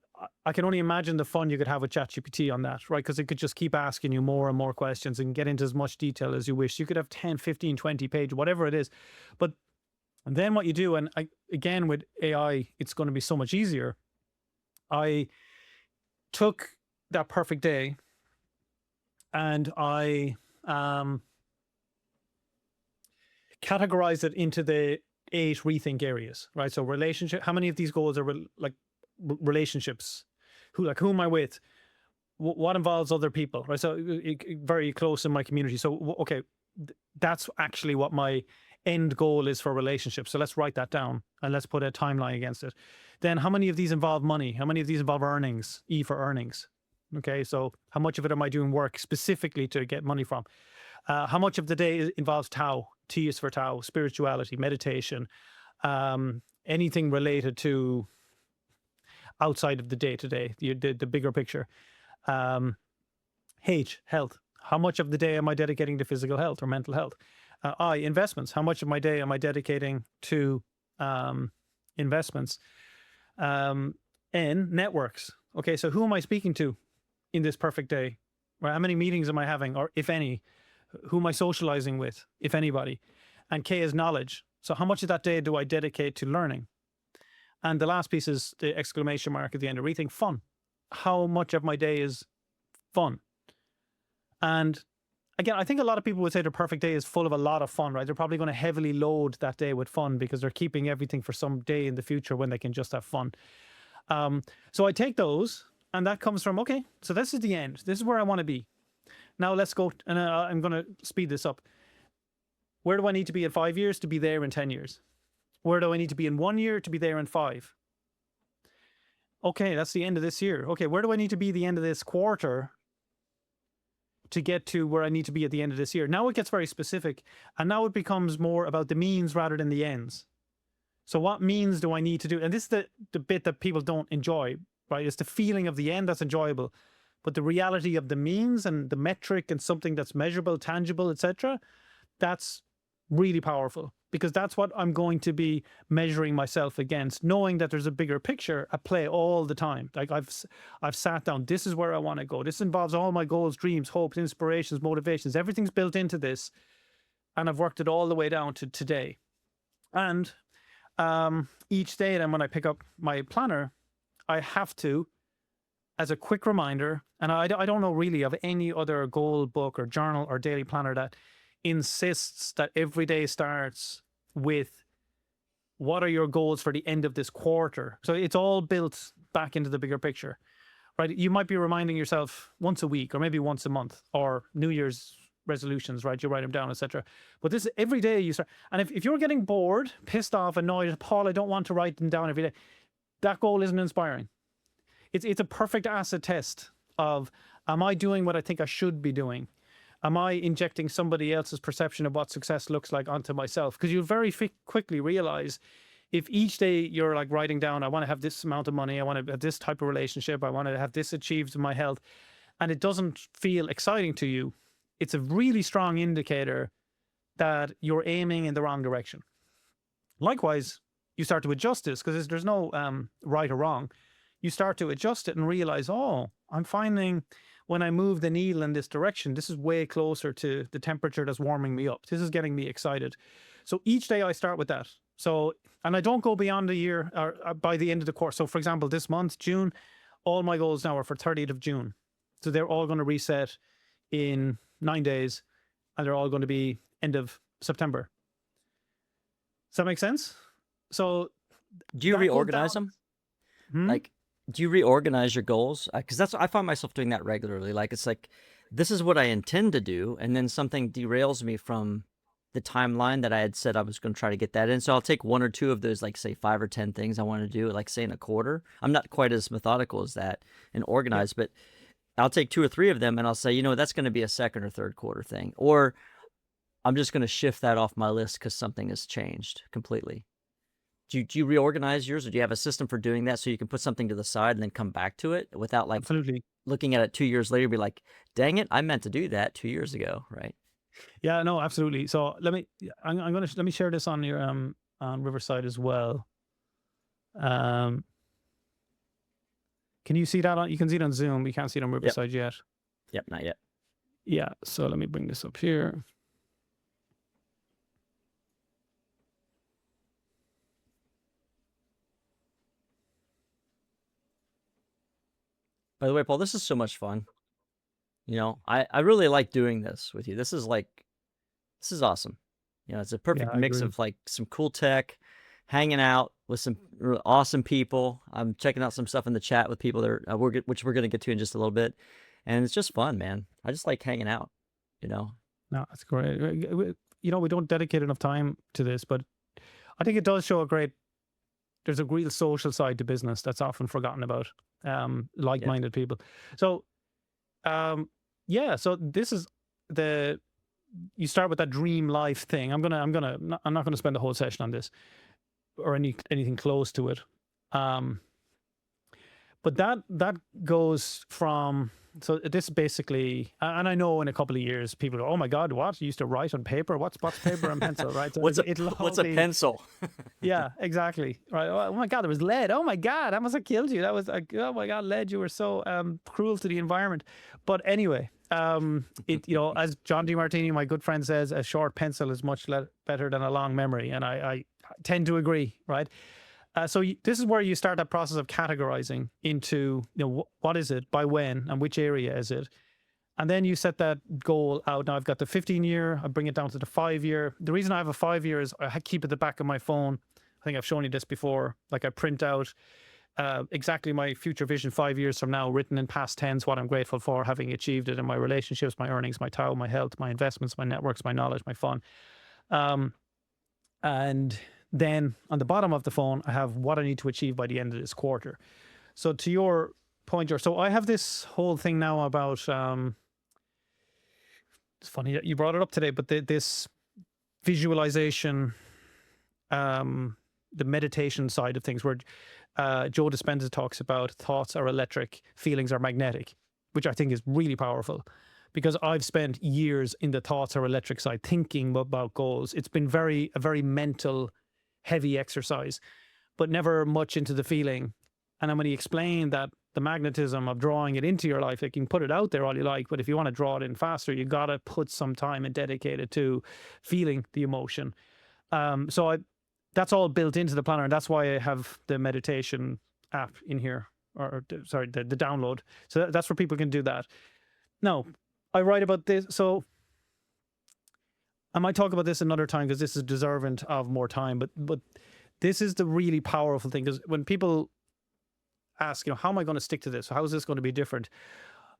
I can only imagine the fun you could have with ChatGPT on that, right? Because it could just keep asking you more and more questions and get into as much detail as you wish. You could have 10, 15, 20 page, whatever it is. But then what you do, and again, with AI, it's going to be so much easier. I took that perfect day and I categorized it into the 8 rethink areas, right? So relationship, how many of these goals are relationships? Who am I with? What involves other people, right? So very close in my community. So, okay, that's actually what my end goal is for relationships. So let's write that down and let's put a timeline against it. Then how many of these involve money? How many of these involve earnings? E for earnings. Okay, so how much of it am I doing work specifically to get money from? How much of the day involves Tao? T is for Tao, spirituality, meditation, anything related to outside of the day-to-day, the bigger picture. H, health. How much of the day am I dedicating to physical health or mental health? I, investments. How much of my day am I dedicating to investments? N, networks. Okay, so who am I speaking to in this perfect day? Or how many meetings am I having, or if any? Who am I socializing with, if anybody? And K is knowledge. So how much of that day do I dedicate to learning? And the last piece is the exclamation mark at the end of rethink, fun. How much of my day is fun? And again, I think a lot of people would say their perfect day is full of a lot of fun, right? They're probably going to heavily load that day with fun because they're keeping everything for some day in the future when they can just have fun. So I take those, and that comes from, okay, so this is the end. This is where I want to be. Now let's go, and I'm going to speed this up. Where do I need to be in 5 years to be there in 10 years? Where do I need to be in 1 year to be there in 5? Okay, that's the end of this year. Okay, where do I need to be the end of this quarter to get to where I need to be at the end of this year? Now it gets very specific, and now it becomes more about the means rather than the ends. So what means do I need to do? And this is the bit that people don't enjoy, right? It's the feeling of the end that's enjoyable, but the reality of the means and the metric and something that's measurable, tangible, etc., that's really powerful, because that's what I'm going to be measuring myself against, knowing that there's a bigger picture at play all the time. Like I've sat down, this is where I want to go. This involves all my goals, dreams, hopes, inspirations, motivations. Everything's built into this, and I've worked it all the way down to today. And each day then when I pick up my planner, I have to, as a quick reminder, and I don't know really of any other goal book or journal or daily planner that insists that every day starts with what are your goals for the end of this quarter. So it's all built back into the bigger picture. right? You might be reminding yourself once a week or maybe once a month, or New Year's resolutions, right? You write them down, etc. But this every day you start. And if you're getting bored, pissed off, annoyed, Paul, I don't want to write them down every day, that goal isn't inspiring. It's a perfect acid test of, am I doing what I think I should be doing? Am I injecting somebody else's perception of what success looks like onto myself? Because you'll very quickly realize, if each day you're like writing down, I want to have this amount of money, I want to have this type of relationship, I want to have this achieved in my health, and it doesn't feel exciting to you, it's a really strong indicator that you're aiming in the wrong direction. Likewise, you start to adjust this, because there's no right or wrong. You start to adjust it and realize, oh, I'm finding when I move the needle in this direction, this is way closer to the temperature that's warming me up. This is getting me excited. So each day I start with that. So, and I don't go beyond a year or by the end of the course. So for example, this month, June, all my goals now are for 30th of June. So they're all going to reset in 9 days, and they're all going to be end of September. Does that make sense? So Do you reorganize them? Like, do you reorganize your goals? Because I find myself doing that regularly. Like, it's like, this is what I intend to do, and then something derails me from the timeline that I had said I was going to try to get that in. So I'll take one or two of those, like say 5 or 10 things I want to do, like say in a quarter. I'm not quite as methodical as that and organized, but I'll take 2 or 3 of them and I'll say, that's going to be a second or third quarter thing. Or I'm just going to shift that off my list because something has changed completely. Do you reorganize yours, or do you have a system for doing that so you can put something to the side and then come back to it without like absolutely looking at it 2 years later and be like, dang it, I meant to do that 2 years ago, right? Yeah, no, absolutely. So let me share this on your on Riverside as well. Can you see that you can see it on Zoom, you can't see it on Riverside yet. Yep, not yet. Yeah, so let me bring this up here. By the way, Paul, this is so much fun. I really like doing this with you. This is awesome. It's a perfect mix of like some cool tech, hanging out with some awesome people. I'm checking out some stuff in the chat with people that which we're going to get to in just a little bit. And it's just fun, man. I just like hanging out, No, that's great. We don't dedicate enough time to this, but I think it does show there's a real social side to business that's often forgotten about. Like-minded people. So, so this is you start with that dream life thing. I'm not going to spend the whole session on this or anything close to it. But that goes from, so this basically, and I know in a couple of years people go, oh my God, what? You used to write on paper? What's paper and pencil, right? So what's a pencil? Yeah, exactly. Right. Oh my God, there was lead. Oh my God, that must have killed you. That was like, oh my God, lead. You were so cruel to the environment. But anyway, as John DeMartini, my good friend, says, a short pencil is much better than a long memory. And I tend to agree, right? So this is where you start that process of categorizing into, what is it, by when, and which area is it? And then you set that goal out. Now I've got the 15-year, I bring it down to the 5-year. The reason I have a 5-year is I keep it at the back of my phone. I think I've shown you this before. Like I print out exactly my future vision 5 years from now, written in past tense, what I'm grateful for having achieved it in my relationships, my earnings, my time, my health, my investments, my networks, my knowledge, my fun. And then on the bottom of the phone, I have what I need to achieve by the end of this quarter. So to your point, so I have this whole thing now about, it's funny that you brought it up today, but this visualization, the meditation side of things, where Joe Dispenza talks about thoughts are electric, feelings are magnetic, which I think is really powerful. Because I've spent years in the thoughts are electric side, thinking about goals. It's been a very mental, heavy exercise, but never much into the feeling. And then when he explained that the magnetism of drawing it into your life, like you can put it out there all you like, but if you want to draw it in faster, you got to put some time and dedicate it to feeling the emotion. That's all built into the planner, and that's why I have the meditation app in here, the download. So that's where people can do that. Now, I write about this, so I might talk about this another time because this is deserving of more time, but this is the really powerful thing, because when people ask, how am I going to stick to this? How is this going to be different?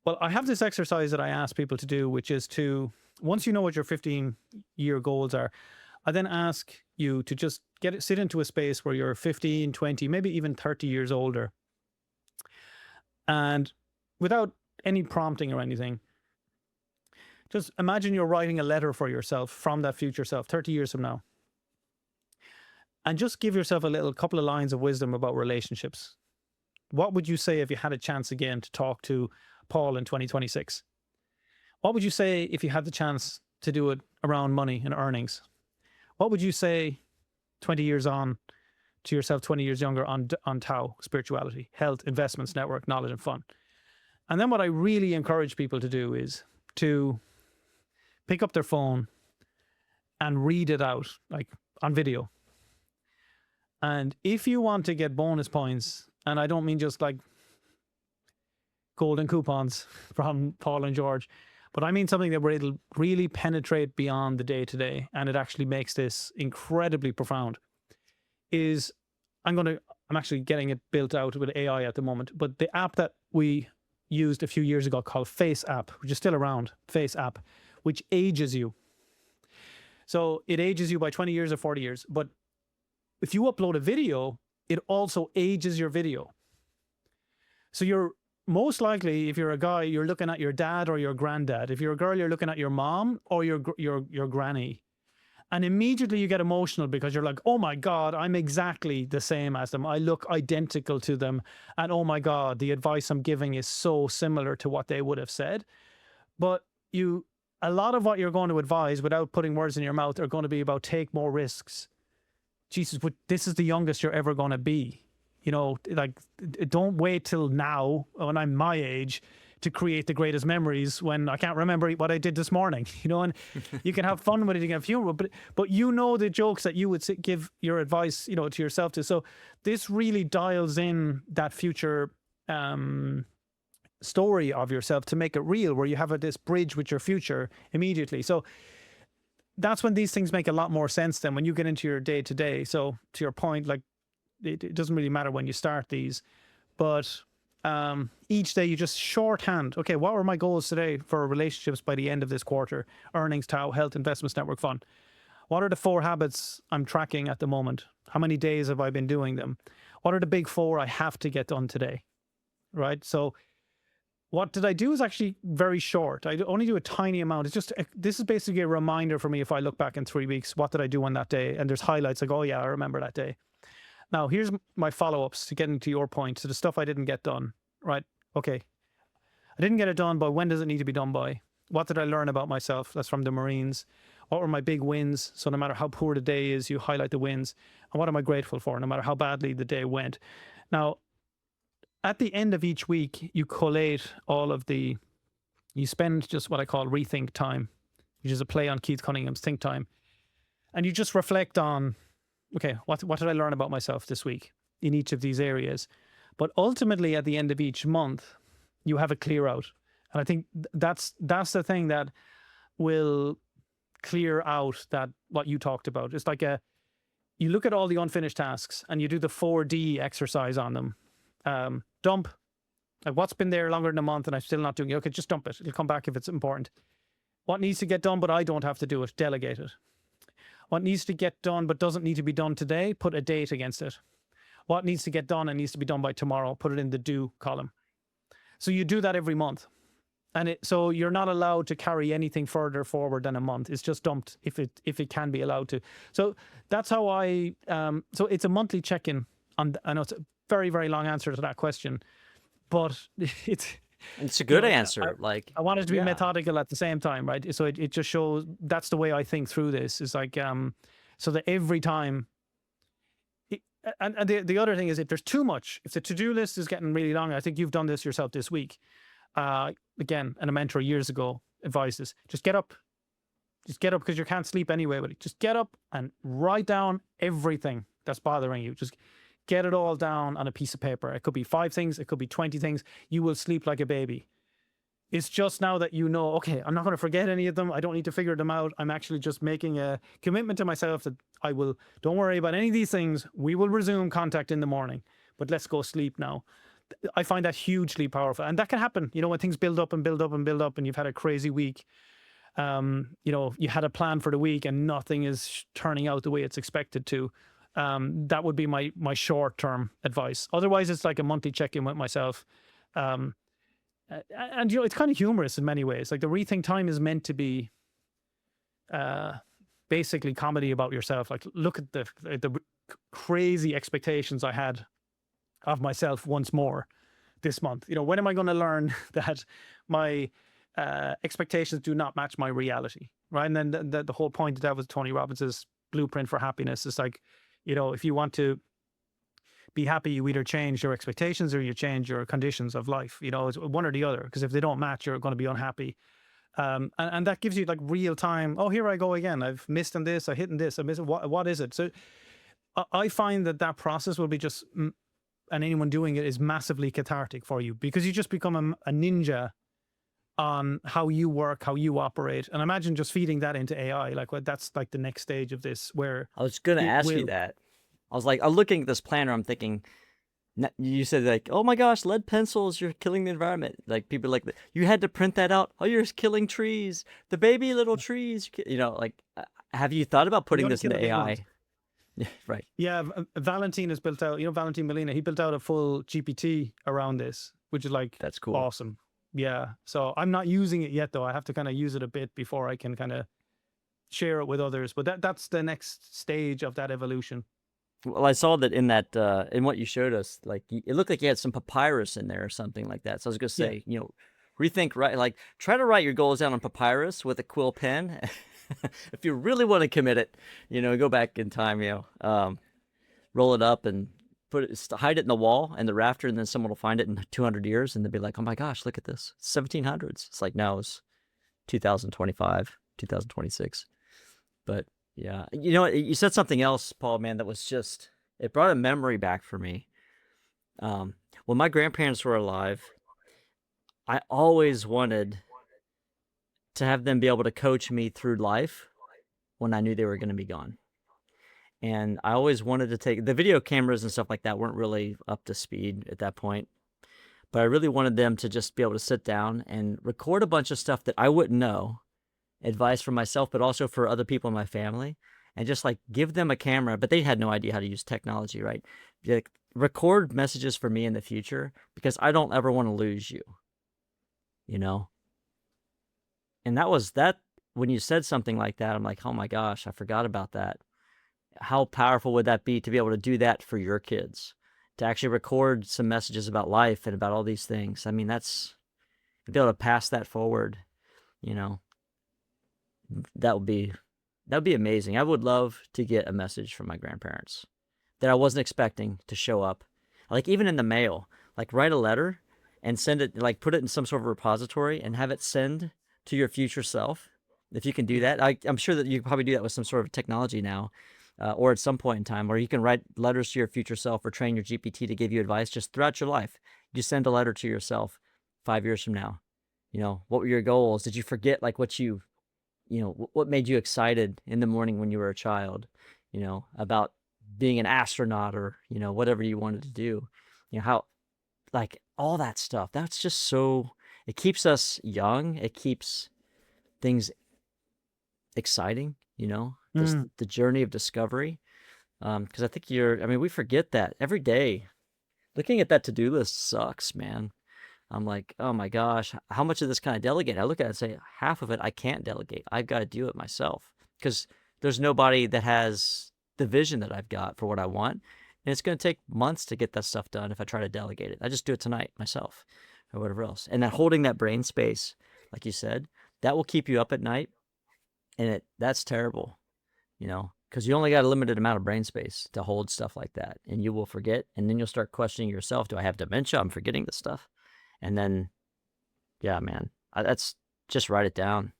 Well, I have this exercise that I ask people to do, which is to, once you know what your 15-year goals are, I then ask you to just sit into a space where you're 15, 20, maybe even 30 years older. And without any prompting or anything, just imagine you're writing a letter for yourself from that future self 30 years from now. And just give yourself a couple of lines of wisdom about relationships. What would you say if you had a chance again to talk to Paul in 2026? What would you say if you had the chance to do it around money and earnings? What would you say 20 years on to yourself, 20 years younger, on Tao, spirituality, health, investments, network, knowledge, and fun? And then what I really encourage people to do is to pick up their phone and read it out, like on video. And if you want to get bonus points, and I don't mean just like golden coupons from Paul and George, but I mean something that where it'll really penetrate beyond the day-to-day, and it actually makes this incredibly profound, is I'm actually getting it built out with AI at the moment, but the app that we used a few years ago called Face app, which is still around, Face app, which ages you. So it ages you by 20 years or 40 years, but if you upload a video, it also ages your video. So you're most likely, if you're a guy, you're looking at your dad or your granddad. If you're a girl, you're looking at your mom or your granny. And immediately you get emotional because you're like, oh my God, I'm exactly the same as them. I look identical to them. And oh my God, the advice I'm giving is so similar to what they would have said. But a lot of what you're going to advise, without putting words in your mouth, are going to be about take more risks. Jesus, but this is the youngest you're ever going to be. Like, don't wait till now, when I'm my age, to create the greatest memories when I can't remember what I did this morning, and you can have fun with it, you can have humor, but the jokes that you would give your advice, to yourself to. So this really dials in that future story of yourself to make it real, where you have this bridge with your future immediately. So that's when these things make a lot more sense than when you get into your day-to-day. So to your point, like, it doesn't really matter when you start these, but each day you just shorthand, okay, what were my goals today for relationships by the end of this quarter? Earnings, Tao, health, investments, network, fun. What are the 4 habits I'm tracking at the moment? How many days have I been doing them? What are the big 4 I have to get done today? Right? So what did I do is actually very short. I only do a tiny amount. It's just, this is basically a reminder for me if I look back in 3 weeks, what did I do on that day? And there's highlights like, oh yeah, I remember that day. Now, here's my follow-ups to getting to your point. So the stuff I didn't get done, right? Okay. I didn't get it done, but when does it need to be done by? What did I learn about myself? That's from the Marines. What were my big wins? So no matter how poor the day is, you highlight the wins. And what am I grateful for, no matter how badly the day went? Now, at the end of each week, you collate you spend just what I call rethink time, which is a play on Keith Cunningham's think time. And you just reflect on, okay, what did I learn about myself this week in each of these areas? But ultimately, at the end of each month, you have a clear out. And I think that's the thing that will clear out that what you talked about. It's like you look at all the unfinished tasks and you do the 4D exercise on them. Dump, like what's been there longer than a month and I'm still not doing it. Okay, just dump it. It'll come back if it's important. What needs to get done, but I don't have to do it, delegate it. What needs to get done, but doesn't need to be done today, put a date against it. What needs to get done and needs to be done by tomorrow, put it in the do column. So you do that every month. And so you're not allowed to carry anything further forward than a month. It's just dumped if it can be allowed to. So that's how so it's a monthly check-in. I know it's a very, very long answer to that question, but it's a good answer. I wanted to be methodical at the same time, right? So it just shows that's the way I think through this. Is like so that every time. And the other thing is, if there's too much, if the to-do list is getting really long, I think you've done this yourself this week. Again, and a mentor years ago advised this: just get up because you can't sleep anyway. But just get up and write down everything that's bothering you. Just get it all down on a piece of paper. It could be 5 things. It could be 20 things. You will sleep like a baby. It's just now that you know, okay, I'm not going to forget any of them. I don't need to figure them out. I'm actually just making a commitment to myself that don't worry about any of these things. We will resume contact in the morning, but let's go sleep now. I find that hugely powerful, and that can happen. When things build up and build up and build up, and you've had a crazy week. You had a plan for the week, and nothing is turning out the way it's expected to. That would be my short term advice. Otherwise, it's like a monthly check in with myself. And it's kind of humorous in many ways. Like the rethink time is meant to be basically comedy about yourself. Like look at the crazy expectations I had of myself once more this month. When am I going to learn that my expectations do not match my reality, right? And then the whole point of that was Tony Robbins' blueprint for happiness. It's like, if you want to be happy, you either change your expectations or you change your conditions of life. It's one or the other, because if they don't match, you're going to be unhappy. And that gives you like real time. Oh, here I go again. I've missed on this. I hit on this. I missed. What is it? So I find that process will be just, and anyone doing it is massively cathartic for you, because you just become a ninja on how you work, how you operate. And imagine just feeding that into AI. Like, that's like the next stage of this, where I was going to ask you that. I was like, I'm looking at this planner, I'm thinking, you said like, oh my gosh, lead pencils, you're killing the environment. Like people like, you had to print that out. Oh, you're killing trees, the baby little trees. Like, have you thought about putting this into AI? Yeah, right. Yeah, Valentin has built out, Valentin Molina, he built out a full GPT around this, which is like, that's cool. Awesome. Yeah. So I'm not using it yet, though. I have to kind of use it a bit before I can kind of share it with others. But that's the next stage of that evolution. Well, I saw that in what you showed us, like it looked like you had some papyrus in there or something like that. So I was gonna say, rethink, right? Like try to write your goals down on papyrus with a quill pen. If you really want to commit it, go back in time, roll it up and hide it in the wall and the rafter, and then someone will find it in 200 years and they'll be like, oh my gosh, look at this, 1700s. It's like, no, it's 2025, 2026. But yeah, you said something else, Paul, man, that was just, it brought a memory back for me. When my grandparents were alive, I always wanted to have them be able to coach me through life when I knew they were going to be gone. And I always wanted to take the video cameras and stuff like that weren't really up to speed at that point. But I really wanted them to just be able to sit down and record a bunch of stuff that I wouldn't know, advice for myself, but also for other people in my family, and just like give them a camera. But they had no idea how to use technology, right? Like, record messages for me in the future, because I don't ever want to lose you, And that was that. When you said something like that, I'm like, oh my gosh, I forgot about that. How powerful would that be to be able to do that for your kids, to actually record some messages about life and about all these things? I mean, to be able to pass that forward, that would be amazing. I would love to get a message from my grandparents that I wasn't expecting to show up, like even in the mail. Like write a letter and send it, like put it in some sort of repository and have it send to your future self. If you can do that, I'm sure that you can probably do that with some sort of technology now, or at some point in time, where you can write letters to your future self or train your GPT to give you advice just throughout your life. You send a letter to yourself 5 years from now. What were your goals? Did you forget like what made you excited in the morning when you were a child, about being an astronaut, or, whatever you wanted to do, how, like all that stuff. That's just so, it keeps us young. It keeps things exciting, the journey of discovery. Because I think we forget that every day. Looking at that to-do list sucks, man. I'm like, oh my gosh, how much of this can I delegate? I look at it and say, half of it I can't delegate. I've got to do it myself, because there's nobody that has the vision that I've got for what I want. And it's going to take months to get that stuff done if I try to delegate it. I just do it tonight myself or whatever else. And then holding that brain space, like you said, that will keep you up at night. And that's terrible, because you only got a limited amount of brain space to hold stuff like that. And you will forget. And then you'll start questioning yourself. Do I have dementia? I'm forgetting this stuff. And then, yeah, man, that's just write it down.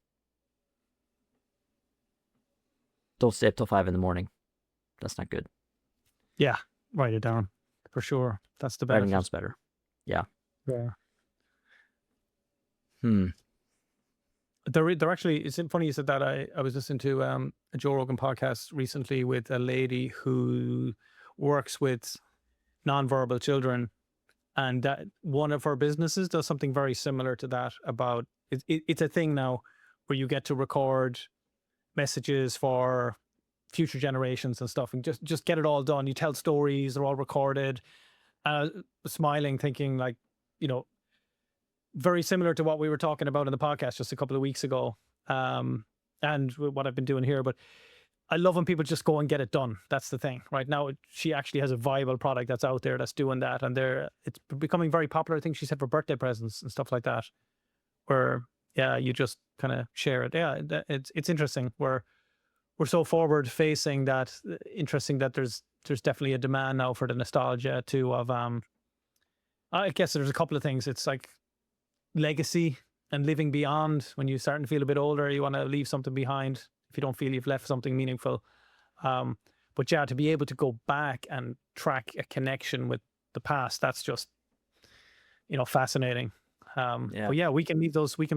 Don't stay up till 5 a.m. That's not good. Yeah, write it down for sure. That's the best. Writing down's better. Yeah. Yeah. There actually, it's funny you said that. I was listening to a Joe Rogan podcast recently with a lady who works with nonverbal children, And that one of her businesses does something very similar to that. About it's a thing now where you get to record messages for future generations and stuff, and just get it all done. You tell stories; they're all recorded. Smiling, thinking like, very similar to what we were talking about in the podcast just a couple of weeks ago, and what I've been doing here. But I love when people just go and get it done. That's the thing. Right now, she actually has a viable product that's out there that's doing that, and it's becoming very popular. I think she said for birthday presents and stuff like that, where you just kind of share it. Yeah, it's interesting. We're so forward facing that interesting that there's definitely a demand now for the nostalgia too of I guess there's a couple of things. It's like legacy and living beyond. When you're starting to feel a bit older, you want to leave something behind if you don't feel you've left something meaningful. But yeah, to be able to go back and track a connection with the past, that's just, fascinating. But yeah, we can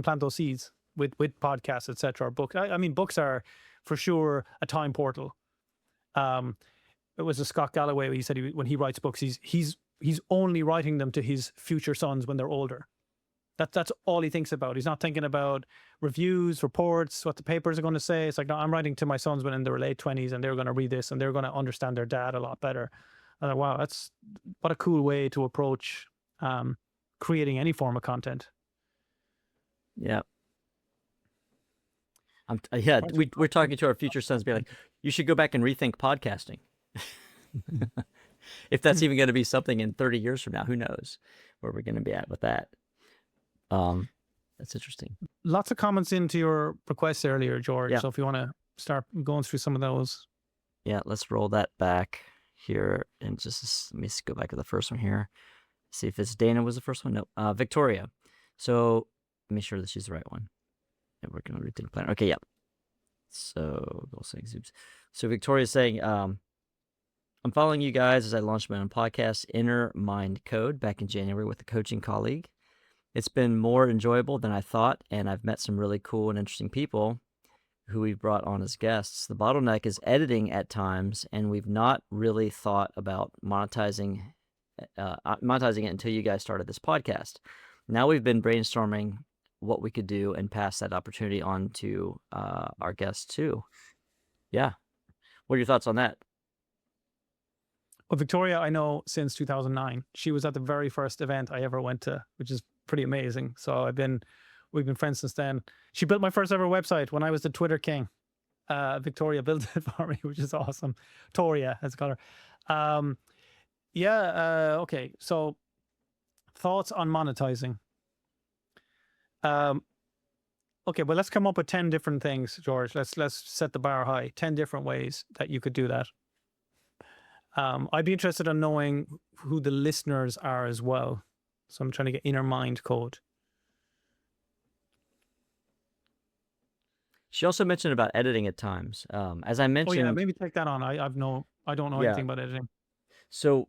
plant those seeds with podcasts, etc. Books. I mean, books are for sure a time portal. It was a Scott Galloway. He said when he writes books, he's only writing them to his future sons when they're older. That's all he thinks about. He's not thinking about reviews, reports, what the papers are going to say. It's like, no, I'm writing to my sons when in their late 20s, and they're going to read this and they're going to understand their dad a lot better. And like, wow, that's what a cool way to approach creating any form of content. Yeah. We're talking to our future sons, be like, you should go back and rethink podcasting. If that's even going to be something in 30 years from now, who knows where we're going to be at with that. That's interesting. Lots of comments into your requests earlier, George. Yeah. So if you want to start going through some of those. Yeah, let's roll that back here and just let me go back to the first one here. See if it's Dana was the first one. No, Victoria. So let me make sure that she's the right one. And we're going to rethink plan. Okay, yeah. So goal setting zooms. So Victoria's saying, I'm following you guys as I launched my own podcast, Inner Mind Code, back in January with a coaching colleague. It's been more enjoyable than I thought, and I've met some really cool and interesting people who we've brought on as guests. The bottleneck is editing at times, and we've not really thought about monetizing it until you guys started this podcast. Now we've been brainstorming what we could do and pass that opportunity on to our guests too. Yeah. What are your thoughts on that? Well, Victoria, I know since 2009. She was at the very first event I ever went to, which is pretty amazing. So we've been friends since then. She built my first ever website when I was the Twitter king. Victoria built it for me, which is awesome. Toria, as I call her. Okay. So thoughts on monetizing. Okay, well, let's come up with 10 different things, George. Let's set the bar high. 10 different ways that you could do that. I'd be interested in knowing who the listeners are as well. So I'm trying to get Inner Mind Code. She also mentioned about editing at times. As I mentioned, oh yeah, maybe take that on. I don't know anything about editing. So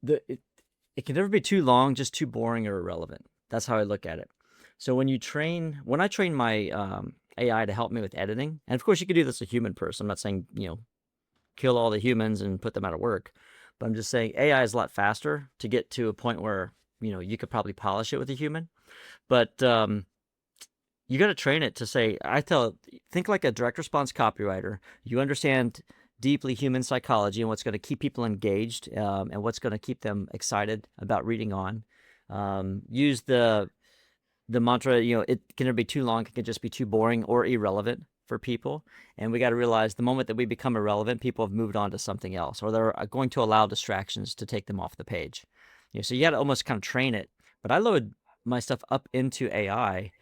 it can never be too long, just too boring or irrelevant. That's how I look at it. So when I train my AI to help me with editing, and of course you could do this with a human person. I'm not saying kill all the humans and put them out of work, but I'm just saying AI is a lot faster to get to a point where you could probably polish it with a human, but you got to train it to say. Think like a direct response copywriter. You understand deeply human psychology and what's going to keep people engaged and what's going to keep them excited about reading on. Use the mantra, it can never be too long. It can just be too boring or irrelevant for people. And we got to realize the moment that we become irrelevant, people have moved on to something else, or they're going to allow distractions to take them off the page. So you got to almost kind of train it. But I load my stuff up into AI,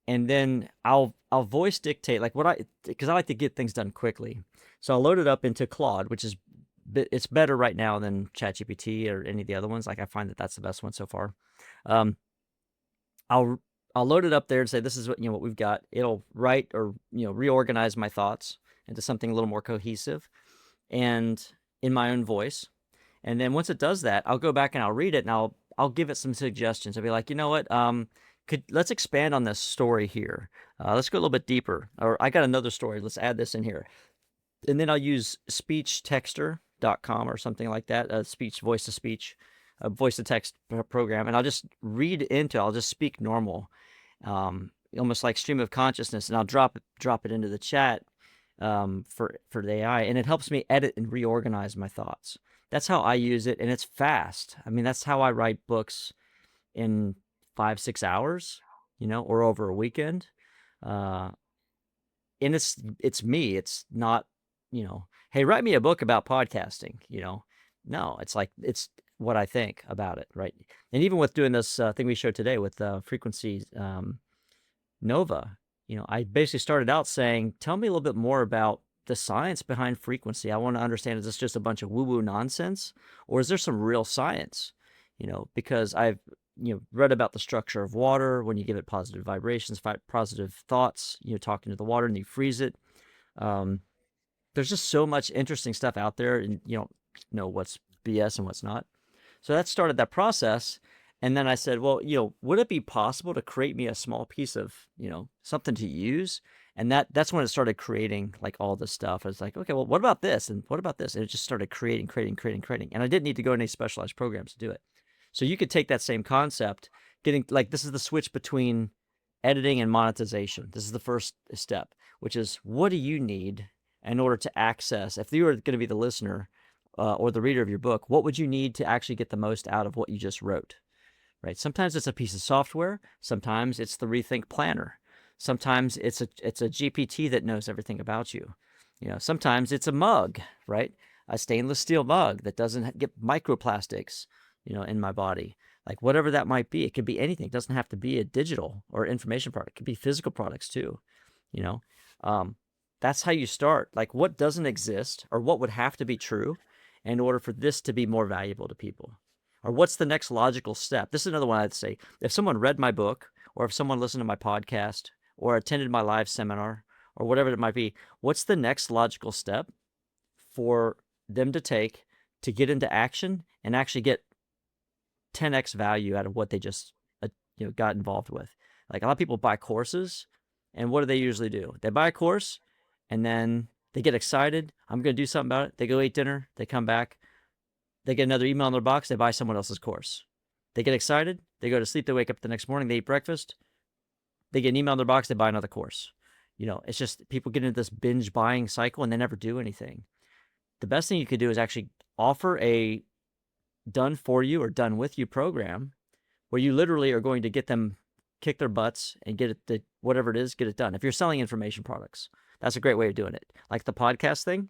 and then I'll voice dictate because I like to get things done quickly. So I'll load it up into Claude, which is it's better right now than ChatGPT or any of the other ones. Like I find that that's the best one so far. I'll load it up there and say, this is what we've got. It'll write or reorganize my thoughts into something a little more cohesive and in my own voice. And then once it does that, I'll go back and I'll read it and I'll give it some suggestions. I'll be like, what? Let's expand on this story here. Let's go a little bit deeper. Or I got another story. Let's add this in here. And then I'll use speechtexter.com or something like that. Speech voice to speech a voice to text program, and I'll just I'll just speak normal, almost like stream of consciousness, and I'll drop it into the chat for the AI, and it helps me edit and reorganize my thoughts. That's how I use it, and it's fast. I mean, that's how I write books in 5-6 hours, or over a weekend. Uh, and it's me. It's not, hey, write me a book about podcasting. No, it's like it's what I think about it, right? And even with doing this thing we showed today with frequency Nova, I basically started out saying, tell me a little bit more about the science behind frequency. I want to understand, is this just a bunch of woo-woo nonsense, or is there some real science? Because I've read about the structure of water when you give it positive vibrations, positive thoughts, talking to the water and you freeze it. There's just so much interesting stuff out there, and you don't know what's BS and what's not. So that started that process. And then I said, well, would it be possible to create me a small piece of, something to use? And that's when it started creating like all this stuff. I was like, okay, well, what about this? And what about this? And it just started creating. And I didn't need to go into any specialized programs to do it. So you could take that same concept, this is the switch between editing and monetization. This is the first step, which is, what do you need in order to access, if you were going to be the listener or the reader of your book, what would you need to actually get the most out of what you just wrote? Right? Sometimes it's a piece of software. Sometimes it's the RETHINK planner. Sometimes it's a GPT that knows everything about you. Sometimes it's a mug, right? A stainless steel mug that doesn't get microplastics, in my body. Like whatever that might be, it could be anything. It doesn't have to be a digital or information product. It could be physical products too. That's how you start. Like, what doesn't exist, or what would have to be true in order for this to be more valuable to people? Or what's the next logical step? This is another one I'd say. If someone read my book, or if someone listened to my podcast, or attended my live seminar, or whatever it might be, what's the next logical step for them to take to get into action and actually get 10x value out of what they just got involved with? Like, a lot of people buy courses, and what do they usually do? They buy a course, and then they get excited. I'm going to do something about it. They go eat dinner. They come back. They get another email in their box. They buy someone else's course. They get excited. They go to sleep. They wake up the next morning. They eat breakfast. They get an email in their box. They buy another course. It's just people get into this binge buying cycle, and they never do anything. The best thing you could do is actually offer a done for you or done with you program where you literally are going to get them, kick their butts, and get it, whatever it is, get it done. If you're selling information products, that's a great way of doing it. Like the podcast thing,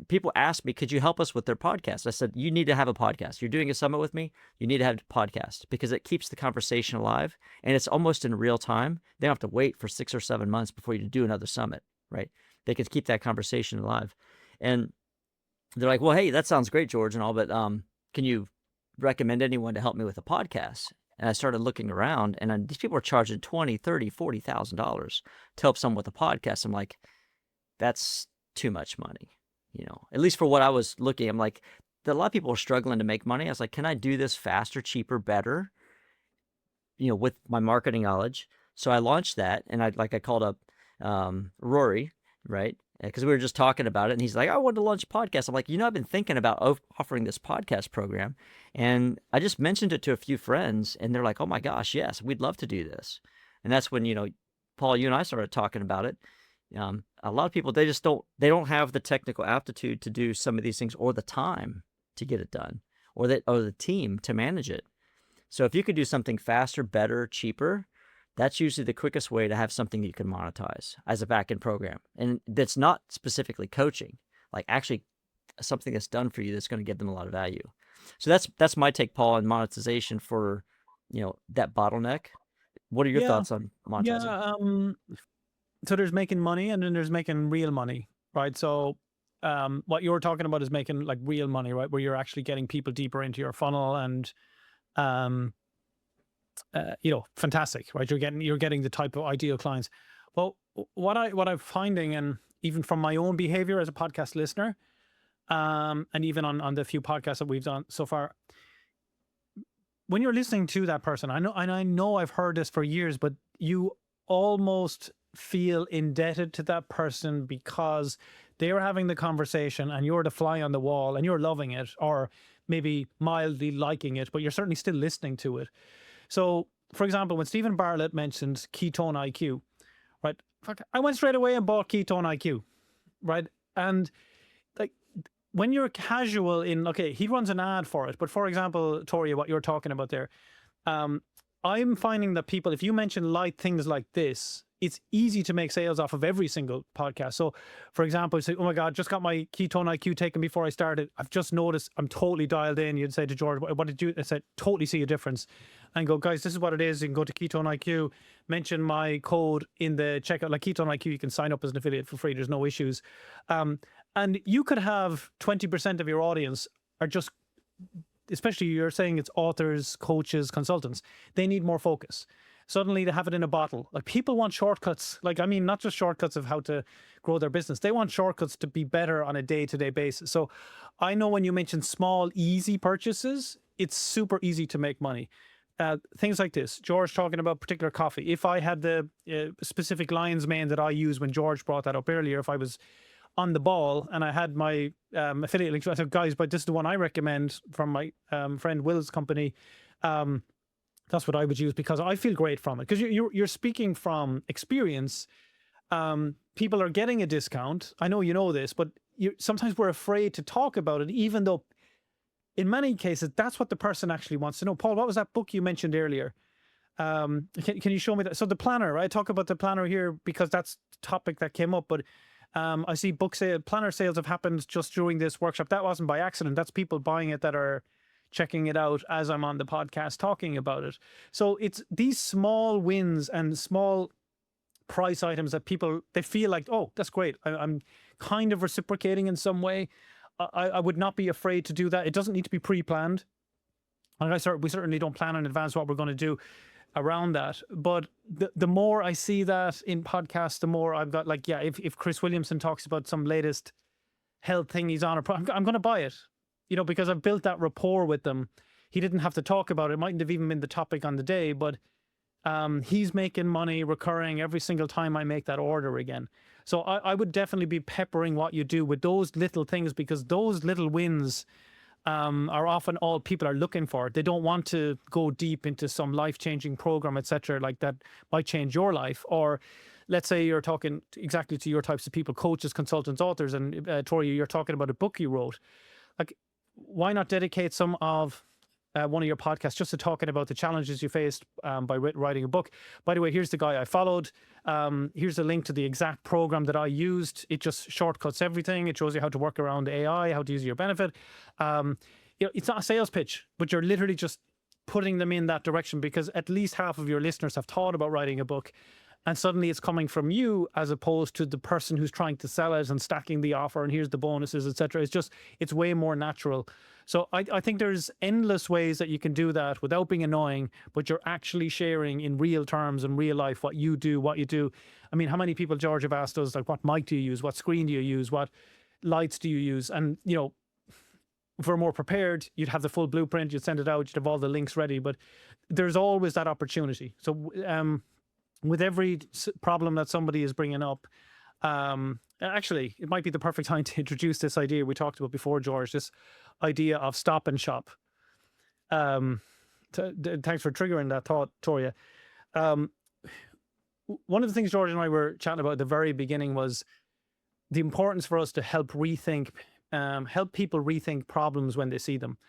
people ask me, could you help us with their podcast? I said, you need to have a podcast. You're doing a summit with me, you need to have a podcast, because it keeps the conversation alive, and it's almost in real time. They don't have to wait for 6 or 7 months before you do another summit, right? They can keep that conversation alive. And they're like, well, hey, that sounds great, George, and all, but can you recommend anyone to help me with a podcast? And I started looking around, and these people are charging $20,000, $30,000, $40,000 to help someone with a podcast. I'm like, that's too much money, at least for what I was looking. I'm like, a lot of people are struggling to make money. I was like, can I do this faster, cheaper, better, with my marketing knowledge? So I launched that, and I called up Rory, right? Because we were just talking about it, and he's like, I want to launch a podcast. I'm like, I've been thinking about offering this podcast program, and I just mentioned it to a few friends, and they're like, oh my gosh, yes, we'd love to do this. And that's when, Paul, you and I started talking about it. A lot of people, they don't have the technical aptitude to do some of these things, or the time to get it done, or the team to manage it. So if you could do something faster, better, cheaper, that's usually the quickest way to have something that you can monetize as a back-end program. And that's not specifically coaching, like actually something that's done for you that's going to give them a lot of value. So that's my take, Paul, on monetization for, that bottleneck. What are your thoughts on monetizing? So there's making money, and then there's making real money, right? So what you're talking about is making like real money, right? Where you're actually getting people deeper into your funnel, and fantastic, right? You're getting the type of ideal clients. Well, what I'm finding, and even from my own behavior as a podcast listener, and even on the few podcasts that we've done so far, when you're listening to that person, I know I've heard this for years, but you almost feel indebted to that person because they're having the conversation and you're the fly on the wall and you're loving it, or maybe mildly liking it, but you're certainly still listening to it. So, for example, when Stephen Bartlett mentioned Ketone IQ, right? I went straight away and bought Ketone IQ, right? And like when you're casual in, okay, he runs an ad for it, but for example, Tori, what you're talking about there, I'm finding that people, if you mention light things like this, it's easy to make sales off of every single podcast. So, for example, you say, oh my God, just got my Ketone IQ taken before I started. I've just noticed I'm totally dialed in. You'd say to George, what did you? I said, totally see a difference. And go, guys, this is what it is. You can go to Ketone IQ, mention my code in the checkout. Like Ketone IQ, you can sign up as an affiliate for free. There's no issues. And you could have 20% of your audience are just, especially you're saying it's authors, coaches, consultants, they need more focus. Suddenly they have it in a bottle. Like people want shortcuts. Like, I mean, not just shortcuts of how to grow their business. They want shortcuts to be better on a day-to-day basis. So I know when you mention small, easy purchases, it's super easy to make money. Things like this, George talking about particular coffee. If I had the specific lion's mane that I use when George brought that up earlier, if I was on the ball and I had my affiliate links, I said, guys, but this is the one I recommend from my friend Will's company. That's what I would use because I feel great from it. Because you're speaking from experience. People are getting a discount. I know you know this, but sometimes we're afraid to talk about it, even though in many cases, that's what the person actually wants to know. Paul, what was that book you mentioned earlier? Can you show me that? So the planner, right? I talk about the planner here because that's the topic that came up, but I see planner sales have happened just during this workshop. That wasn't by accident. That's people buying it that are checking it out as I'm on the podcast talking about it. So it's these small wins and small price items that people, they feel like, oh, that's great. I'm kind of reciprocating in some way. I would not be afraid to do that. It doesn't need to be pre-planned. And we certainly don't plan in advance what we're going to do around that. But the more I see that in podcasts, the more I've got like, yeah, if Chris Williamson talks about some latest health thing he's on, I'm going to buy it. You know, because I've built that rapport with them. He didn't have to talk about it. It mightn't have even been the topic on the day, but he's making money recurring every single time I make that order again. So I would definitely be peppering what you do with those little things, because those little wins are often all people are looking for. They don't want to go deep into some life-changing program, etc., like that might change your life. Or let's say you're talking exactly to your types of people, coaches, consultants, authors, and Tori, you're talking about a book you wrote. Like, why not dedicate some of one of your podcasts just to talking about the challenges you faced by writing a book? By the way, here's the guy I followed. Here's a link to the exact program that I used. It just shortcuts everything. It shows you how to work around AI, how to use your benefit. It's not a sales pitch, but you're literally just putting them in that direction, because at least half of your listeners have thought about writing a book. And suddenly it's coming from you as opposed to the person who's trying to sell it and stacking the offer and here's the bonuses, etc. It's way more natural. So I think there's endless ways that you can do that without being annoying, but you're actually sharing in real terms in real life what you do. I mean, how many people, George, have asked us, like, what mic do you use? What screen do you use? What lights do you use? And, you know, if we're more prepared, you'd have the full blueprint, you'd send it out, you'd have all the links ready, but there's always that opportunity. So, with every problem that somebody is bringing up, actually, it might be the perfect time to introduce this idea we talked about before, George, this idea of stop and shop. Thanks for triggering that thought, Toria. One of the things George and I were chatting about at the very beginning was the importance for us to help people rethink problems when they see them.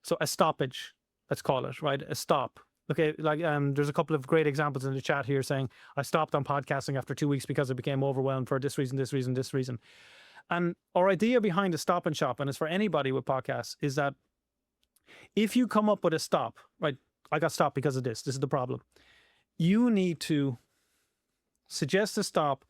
So a stoppage, let's call it, right? A stop. Okay, like there's a couple of great examples in the chat here saying, I stopped on podcasting after 2 weeks because I became overwhelmed for this reason, this reason, this reason. And our idea behind a stop and shop, and it's for anybody with podcasts, is that if you come up with a stop, right, I got stopped because of this is the problem. You need to suggest a stop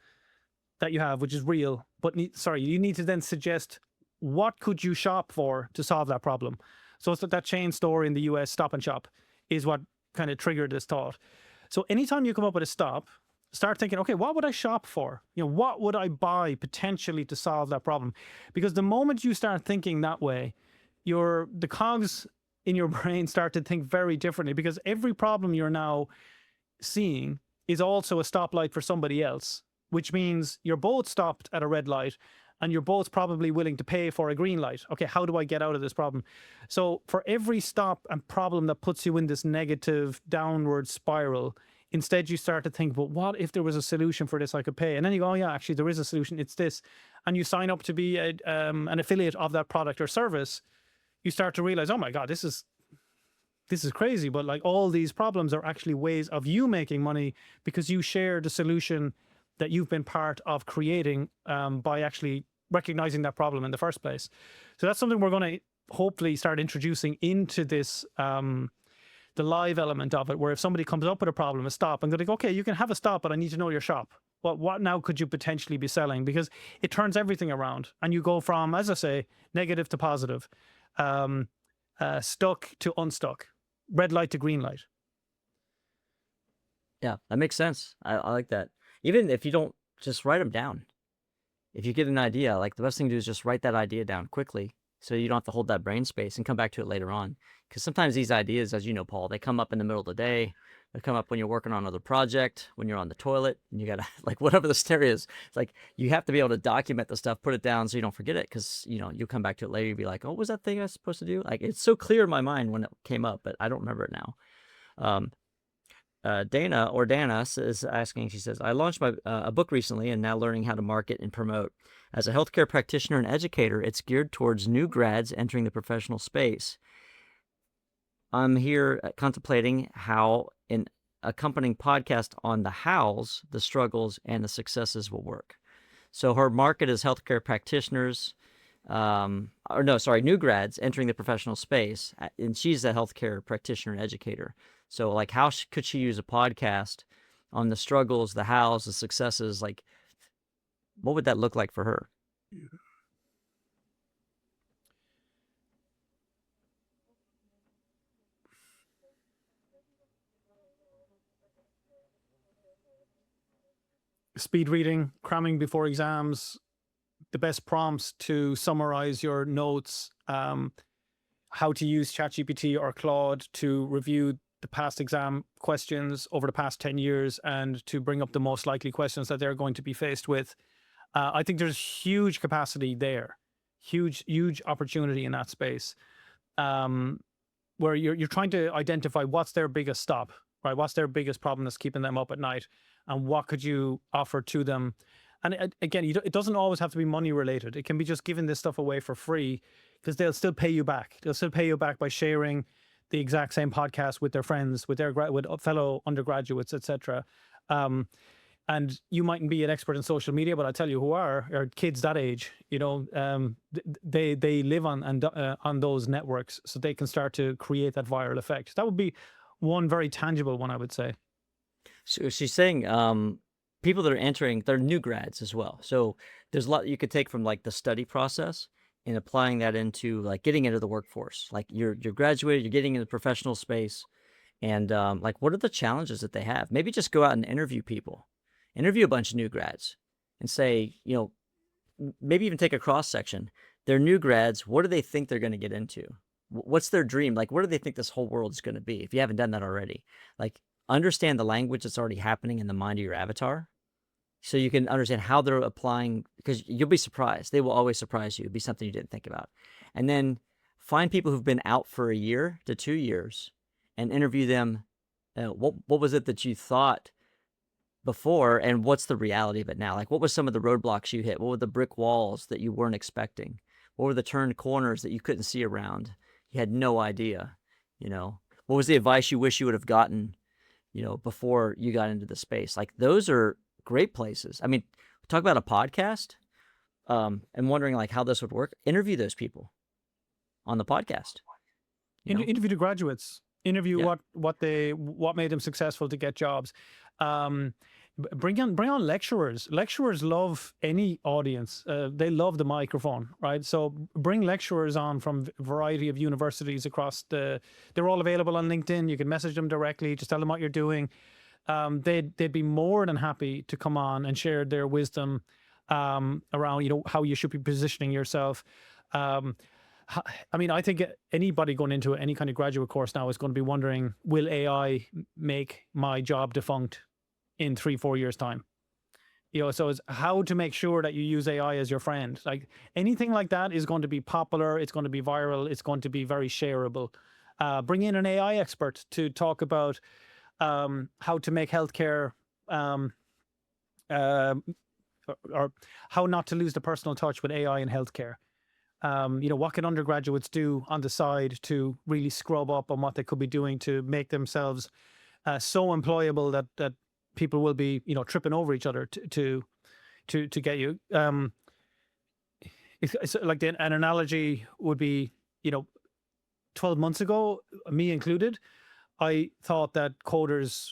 that you have, which is real, but you need to then suggest what could you shop for to solve that problem. So it's that chain store in the US, Stop and Shop, is what kind of triggered this thought. So anytime you come up with a stop, start thinking, okay, what would I shop for? You know, what would I buy potentially to solve that problem? Because the moment you start thinking that way, the cogs in your brain start to think very differently, because every problem you're now seeing is also a stoplight for somebody else, which means you're both stopped at a red light and you're both probably willing to pay for a green light. Okay, how do I get out of this problem? So for every stop and problem that puts you in this negative downward spiral, instead you start to think, but what if there was a solution for this I could pay? And then you go, oh yeah, actually there is a solution. It's this. And you sign up to be an affiliate of that product or service. You start to realize, oh my God, this is crazy. But like all these problems are actually ways of you making money because you share the solution that you've been part of creating by actually recognizing that problem in the first place. So that's something we're going to hopefully start introducing into this, the live element of it, where if somebody comes up with a problem, a stop, I'm going to go, okay, you can have a stop, but I need to know your shop. What now could you potentially be selling? Because it turns everything around and you go from, as I say, negative to positive, stuck to unstuck, red light to green light. Yeah, that makes sense. I like that. Even if you don't, just write them down. If you get an idea, like the best thing to do is just write that idea down quickly so you don't have to hold that brain space and come back to it later on. Because sometimes these ideas, as you know, Paul, they come up in the middle of the day. They come up when you're working on another project, when you're on the toilet, and you gotta, like, whatever the scenario is, it's like you have to be able to document the stuff, put it down so you don't forget it, because, you know, you'll come back to it later, you'll be like, oh, what was that thing I was supposed to do? Like, it's so clear in my mind when it came up, but I don't remember it now. Dana is asking, she says, I launched a book recently and now learning how to market and promote. As a healthcare practitioner and educator, it's geared towards new grads entering the professional space. I'm here contemplating how an accompanying podcast on the hows, the struggles, and the successes will work. So her market is healthcare practitioners, new grads entering the professional space, and she's a healthcare practitioner and educator. So like how could she use a podcast on the struggles, the hows, the successes? Like what would that look like for her? Speed reading, cramming before exams, the best prompts to summarize your notes, how to use ChatGPT or Claude to review the past exam questions over the past 10 years and to bring up the most likely questions that they're going to be faced with. I think there's huge capacity there, huge opportunity in that space, where you're trying to identify what's their biggest stop, right? What's their biggest problem that's keeping them up at night, and what could you offer to them? And again, it doesn't always have to be money related. It can be just giving this stuff away for free, because they'll still pay you back. They'll still pay you back by sharing the exact same podcast with their friends, with fellow undergraduates, etc. And you mightn't be an expert in social media, but I tell you who are kids that age. You know, they live on those networks, so they can start to create that viral effect. That would be one very tangible one, I would say. So she's saying people that are entering, they're new grads as well. So there's a lot you could take from like the study process and applying that into like getting into the workforce. Like you're graduated, you're getting into the professional space, and like what are the challenges that they have? Maybe just go out and interview people, interview a bunch of new grads, and say, you know, maybe even take a cross section. They're new grads. What do they think they're going to get into? What's their dream? Like, what do they think this whole world is going to be? If you haven't done that already, like understand the language that's already happening in the mind of your avatar, so you can understand how they're applying, because you'll be surprised. They will always surprise you. It'll be something you didn't think about. And then find people who've been out for a year to 2 years and interview them. What was it that you thought before, and what's the reality of it now? Like, what was some of the roadblocks you hit? What were the brick walls that you weren't expecting? What were the turned corners that you couldn't see around? You had no idea, you know? What was the advice you wish you would have gotten, you know, before you got into the space? Like, those are great places. I mean, talk about a podcast, and wondering like how this would work. Interview those people on the podcast. Interview the graduates. Interview what made them successful to get jobs. Bring on lecturers. Lecturers love any audience. They love the microphone, right? So bring lecturers on from a variety of universities across they're all available on LinkedIn. You can message them directly, just tell them what you're doing. They'd be more than happy to come on and share their wisdom around, you know, how you should be positioning yourself. I mean, I think anybody going into any kind of graduate course now is going to be wondering, will AI make my job defunct in 3-4 years' time? So it's how to make sure that you use AI as your friend. Like anything like that is going to be popular. It's going to be viral. It's going to be very shareable. Bring in an AI expert to talk about how to make healthcare um, uh, or how not to lose the personal touch with AI in healthcare. What can undergraduates do on the side to really scrub up on what they could be doing to make themselves so employable that people will be, tripping over each other to get you. It's like an analogy would be, 12 months ago, me included, I thought that coders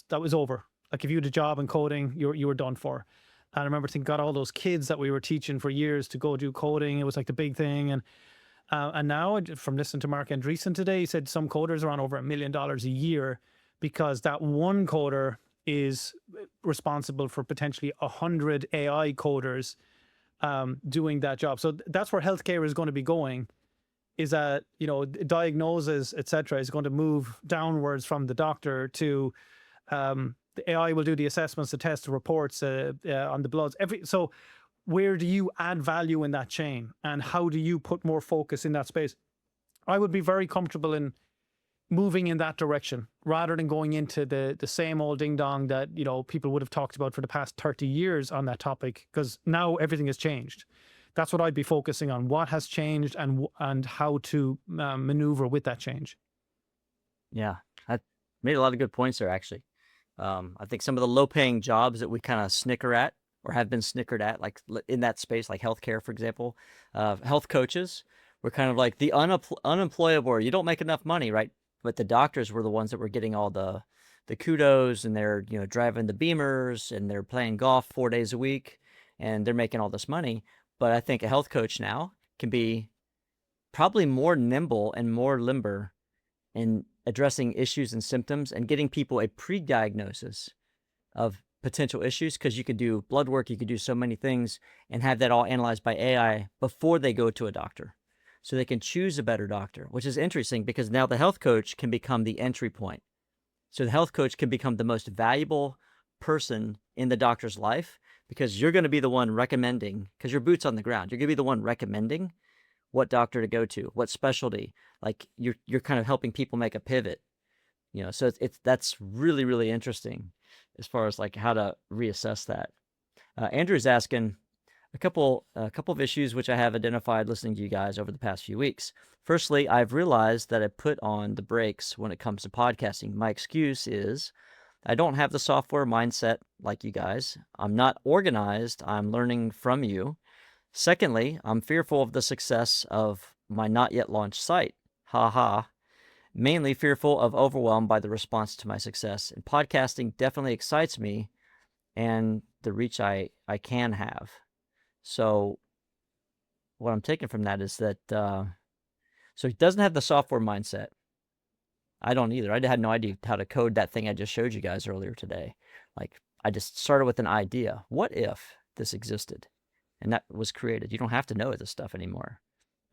that was over. Like if you had a job in coding, you were done for. And I remember thinking, God, all those kids that we were teaching for years to go do coding, it was like the big thing. And now, from listening to Mark Andreessen today, he said some coders are on over $1 million a year because that one coder is responsible for potentially 100 AI coders doing that job. So that's where healthcare is going to be going. Is that diagnosis, etc., is going to move downwards from the doctor to the AI will do the assessments, the tests, the reports on the bloods. So where do you add value in that chain, and how do you put more focus in that space? I would be very comfortable in moving in that direction rather than going into the same old ding dong that people would have talked about for the past 30 years on that topic, because now everything has changed. That's what I'd be focusing on: what has changed and how to maneuver with that change. Yeah, I made a lot of good points there, actually. I think some of the low-paying jobs that we kind of snicker at or have been snickered at, like in that space, like healthcare, for example, health coaches were kind of like the unemployable, or you don't make enough money, right? But the doctors were the ones that were getting all the kudos, and they're driving the Beamers, and they're playing golf 4 days a week, and they're making all this money. But I think a health coach now can be probably more nimble and more limber in addressing issues and symptoms and getting people a pre-diagnosis of potential issues, because you could do blood work, you could do so many things and have that all analyzed by AI before they go to a doctor, so they can choose a better doctor, which is interesting because now the health coach can become the entry point. So the health coach can become the most valuable person in the doctor's life, because you're going to be the one recommending, because your boot's on the ground. You're going to be the one recommending what doctor to go to, what specialty. Like you're kind of helping people make a pivot, so that's really, really interesting as far as like how to reassess that. Andrew's asking a couple of issues which I have identified listening to you guys over the past few weeks. Firstly, I've realized that I put on the brakes when it comes to podcasting. My excuse is I don't have the software mindset like you guys. I'm not organized. I'm learning from you. Secondly, I'm fearful of the success of my not yet launched site. Ha ha. Mainly fearful of overwhelmed by the response to my success. And podcasting definitely excites me and the reach I can have. So what I'm taking from that is that, so he doesn't have the software mindset. I don't either. I had no idea how to code that thing I just showed you guys earlier today. Like I just started with an idea. What if this existed? And that was created. You don't have to know this stuff anymore.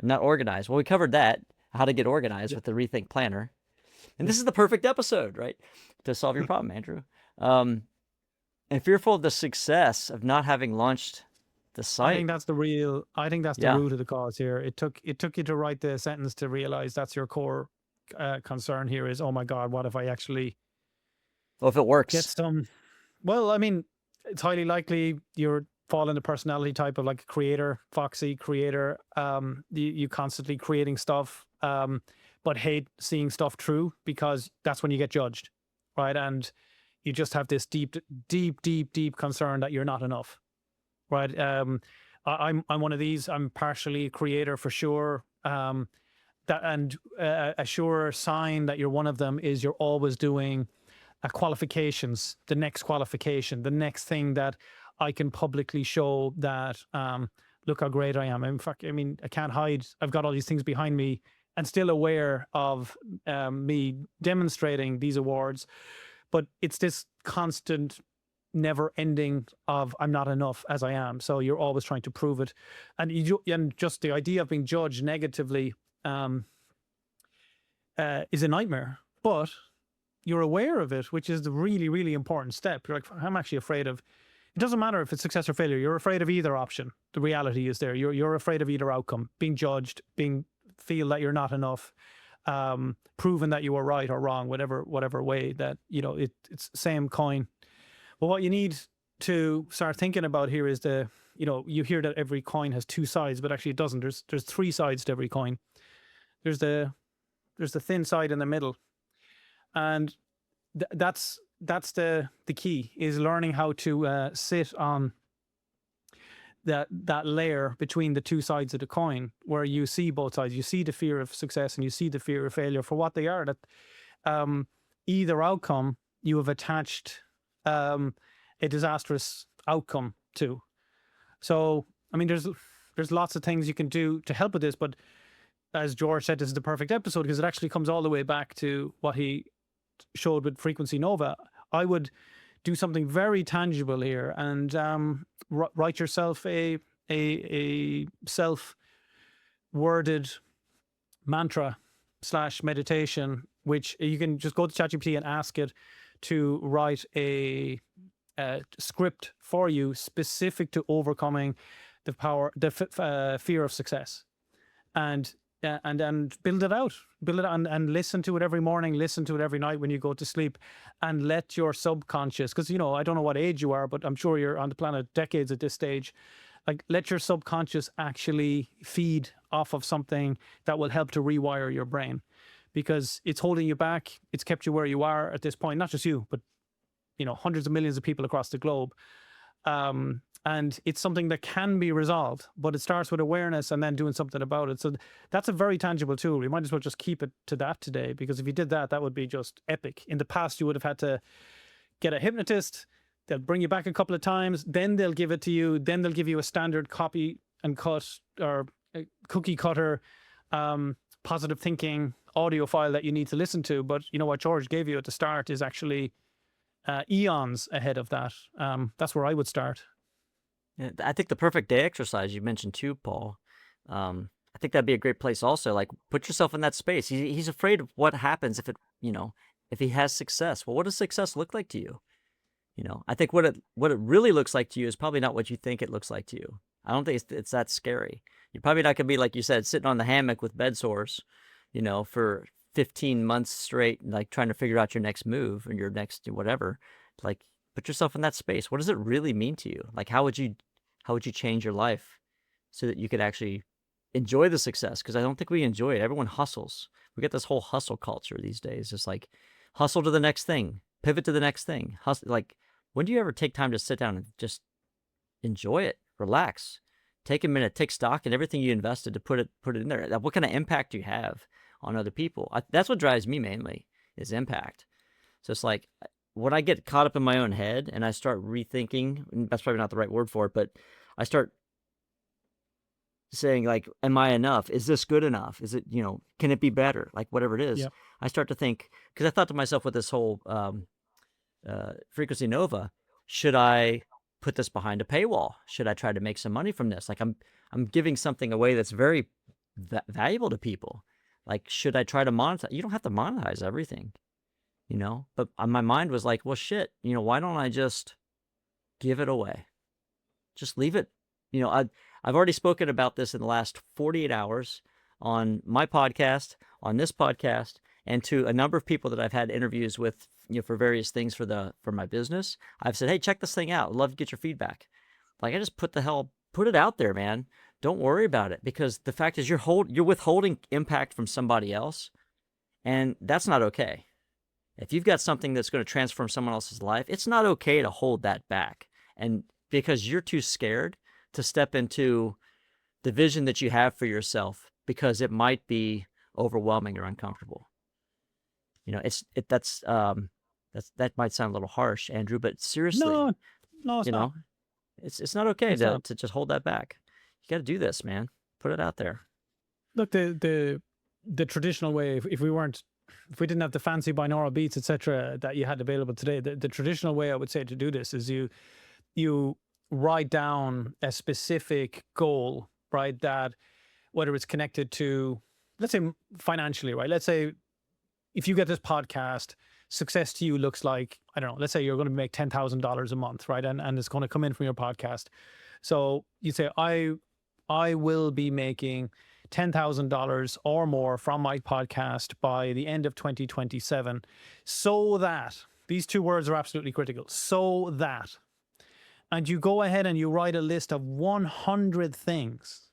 I'm not organized. Well, we covered that, how to get organized with the Rethink Planner. And this is the perfect episode, right? To solve your problem, Andrew. And fearful of the success of not having launched the site. I think that's the root of the cause here. It took you to write the sentence to realize that's your core concern here is, oh my God, what if I actually if it works? Get some. Well, I mean, it's highly likely you're fall in the personality type of like a creator, foxy creator. You constantly creating stuff, but hate seeing stuff through, because that's when you get judged, right? And you just have this deep concern that you're not enough, right? I'm one of these. I'm partially a creator for sure. A sure sign that you're one of them is you're always doing qualifications, the next qualification, the next thing that I can publicly show that, look how great I am. In fact, I mean, I can't hide. I've got all these things behind me and still aware of me demonstrating these awards. But it's this constant, never ending of I'm not enough as I am. So you're always trying to prove it. And just the idea of being judged negatively is a nightmare. But you're aware of it, which is the really, really important step. You're like, I'm actually afraid of it doesn't matter if it's success or failure. You're afraid of either option. The reality is there. You're afraid of either outcome, being judged, feel that you're not enough, proven that you were right or wrong, whatever way that, it's same coin. But what you need to start thinking about here is you hear that every coin has two sides, but actually it doesn't. There's three sides to every coin. There's the thin side in the middle, and that's the key, is learning how to sit on that layer between the two sides of the coin, where you see both sides. You see the fear of success and you see the fear of failure for what they are. That either outcome you have attached a disastrous outcome to. So, I mean, there's lots of things you can do to help with this, but as George said, this is the perfect episode because it actually comes all the way back to what he showed with Frequency Nova. I would do something very tangible here and write yourself a self-worded mantra / meditation, which you can just go to ChatGPT and ask it to write a script for you specific to overcoming the fear of success, and then build it out and listen to it every morning, listen to it every night when you go to sleep, and let your subconscious, because I don't know what age you are, but I'm sure you're on the planet decades at this stage, like let your subconscious actually feed off of something that will help to rewire your brain, because it's holding you back. It's kept you where you are at this point, not just you, but hundreds of millions of people across the globe. And it's something that can be resolved, but it starts with awareness and then doing something about it. So that's a very tangible tool. We might as well just keep it to that today, because if you did that, that would be just epic. In the past, you would have had to get a hypnotist. They'll bring you back a couple of times, then they'll give it to you. Then they'll give you a standard copy and cut or a cookie cutter positive thinking audio file that you need to listen to. But what George gave you at the start is actually eons ahead of that. That's where I would start. Yeah, I think the perfect day exercise you mentioned too, Paul. I think that'd be a great place also. Like, put yourself in that space. He's afraid of what happens if if he has success. Well, what does success look like to you? I think what it really looks like to you is probably not what you think it looks like to you. I don't think it's that scary. You're probably not gonna be, like you said, sitting on the hammock with bed sores, for 15 months straight, like trying to figure out your next move or your next whatever. Like, put yourself in that space. What does it really mean to you? Like, how would you change your life so that you could actually enjoy the success? Because I don't think we enjoy it. Everyone hustles. We get this whole hustle culture these days. Just like hustle to the next thing, pivot to the next thing. Hustle. Like, when do you ever take time to sit down and just enjoy it, relax, take a minute, take stock in everything you invested to put it in there? What kind of impact do you have on other people? That's what drives me mainly, is impact. So it's like, when I get caught up in my own head and I start rethinking, and that's probably not the right word for it, but I start saying, like, am I enough? Is this good enough? Is it, can it be better? Like, whatever it is. Yep. I start to think, because I thought to myself with this whole Frequency Nova, should I put this behind a paywall? Should I try to make some money from this? Like, I'm giving something away that's very valuable to people. Like, should I try to monetize? You don't have to monetize everything. But my mind was like, well, shit, why don't I just give it away? Just leave it. I've already spoken about this in the last 48 hours on my podcast, on this podcast, and to a number of people that I've had interviews with, for various things for my business. I've said, hey, check this thing out. I'd love to get your feedback. Like, I just put it out there, man. Don't worry about it, because the fact is you're withholding impact from somebody else, and that's not okay. If you've got something that's going to transform someone else's life, it's not okay to hold that back. And because you're too scared to step into the vision that you have for yourself, because it might be overwhelming or uncomfortable. That might sound a little harsh, Andrew, but seriously, no, it's not. It's not okay to just hold that back. You got to do this, man. Put it out there. Look, the traditional way, if we didn't have the fancy binaural beats, etc., that you had available today, the traditional way I would say to do this is you write down a specific goal, right? That whether it's connected to, let's say, financially, right? Let's say if you get this podcast, success to you looks like, I don't know, let's say you're going to make $10,000 a month, right? And it's going to come in from your podcast. So you say, I will be making $10,000 or more from my podcast by the end of 2027, so that, these two words are absolutely critical, so that. And you go ahead and you write a list of 100 things,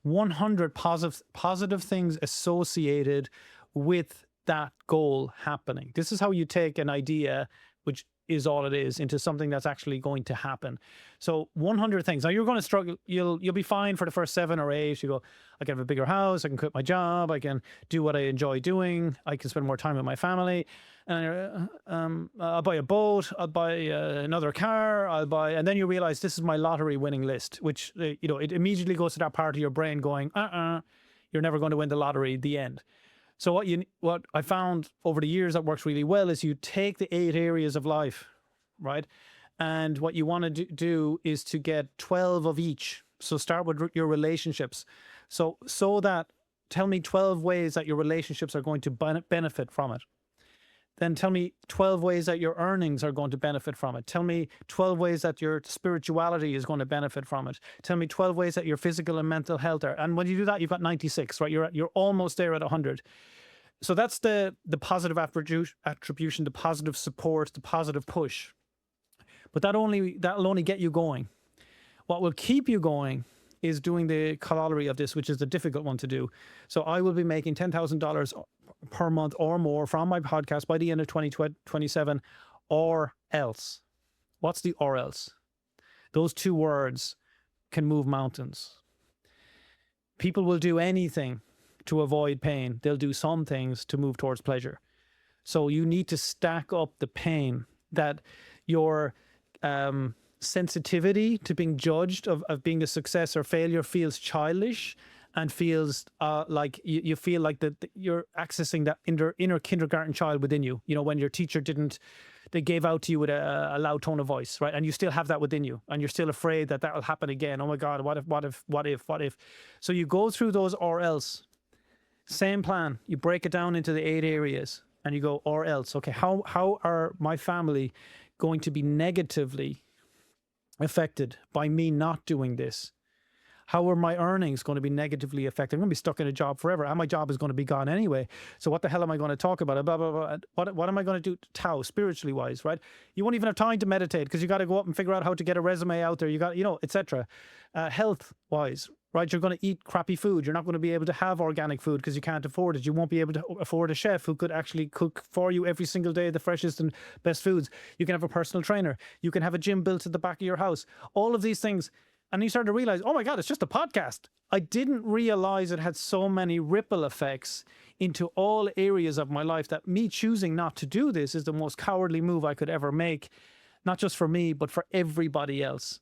100 positive things associated with that goal happening. This is how you take an idea, which is all it is, into something that's actually going to happen. So 100 things. Now you're going to struggle. You'll be fine for the first 7 or 8. You go, I can have a bigger house. I can quit my job. I can do what I enjoy doing. I can spend more time with my family. And I'll buy a boat. I'll buy another car. And then you realize this is my lottery winning list, which it immediately goes to that part of your brain going, you're never going to win the lottery. The end. So what I found over the years that works really well is you take the 8 areas of life, right? And what you want to do is to get 12 of each. So start with your relationships. So that, tell me 12 ways that your relationships are going to benefit from it. Then tell me 12 ways that your earnings are going to benefit from it. Tell me 12 ways that your spirituality is going to benefit from it. Tell me 12 ways that your physical and mental health are. And when you do that, you've got 96, right? You're almost there at 100. So that's the positive attribution, the positive support, the positive push. But that'll only get you going. What will keep you going is doing the corollary of this, which is the difficult one to do. So I will be making $10,000 per month or more from my podcast by the end of 2027, or else. What's the or else? Those 2 words can move mountains. People will do anything to avoid pain. They'll do some things to move towards pleasure. So you need to stack up the pain, that your sensitivity to being judged of being a success or failure feels childish, and feels like you feel like that you're accessing that inner kindergarten child within you. When your teacher they gave out to you with a loud tone of voice, right? And you still have that within you, and you're still afraid that will happen again. Oh my God, what if? So you go through those or else. Same plan. You break it down into the 8 areas, and you go or else. Okay, how are my family going to be negatively affected by me not doing this? How are my earnings going to be negatively affected? I'm going to be stuck in a job forever, and my job is going to be gone anyway. So what the hell am I going to talk about? Blah, blah, blah. What am I going to do spiritually wise, right? You won't even have time to meditate because you got to go up and figure out how to get a resume out there. You got, etc. Health wise, right? You're going to eat crappy food. You're not going to be able to have organic food because you can't afford it. You won't be able to afford a chef who could actually cook for you every single day the freshest and best foods. You can have a personal trainer. You can have a gym built at the back of your house. All of these things. And you start to realize, oh my God, it's just a podcast. I didn't realize it had so many ripple effects into all areas of my life, that me choosing not to do this is the most cowardly move I could ever make, not just for me, but for everybody else.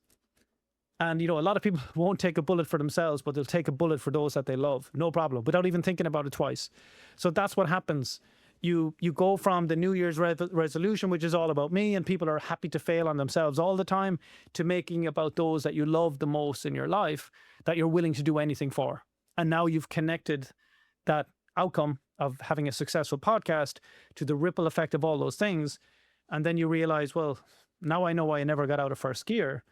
And, a lot of people won't take a bullet for themselves, but they'll take a bullet for those that they love. No problem, without even thinking about it twice. So that's what happens. You go from the New Year's resolution, which is all about me, and people are happy to fail on themselves all the time, to making about those that you love the most in your life, that you're willing to do anything for. And now you've connected that outcome of having a successful podcast to the ripple effect of all those things. And then you realize, well, now I know why I never got out of first gear,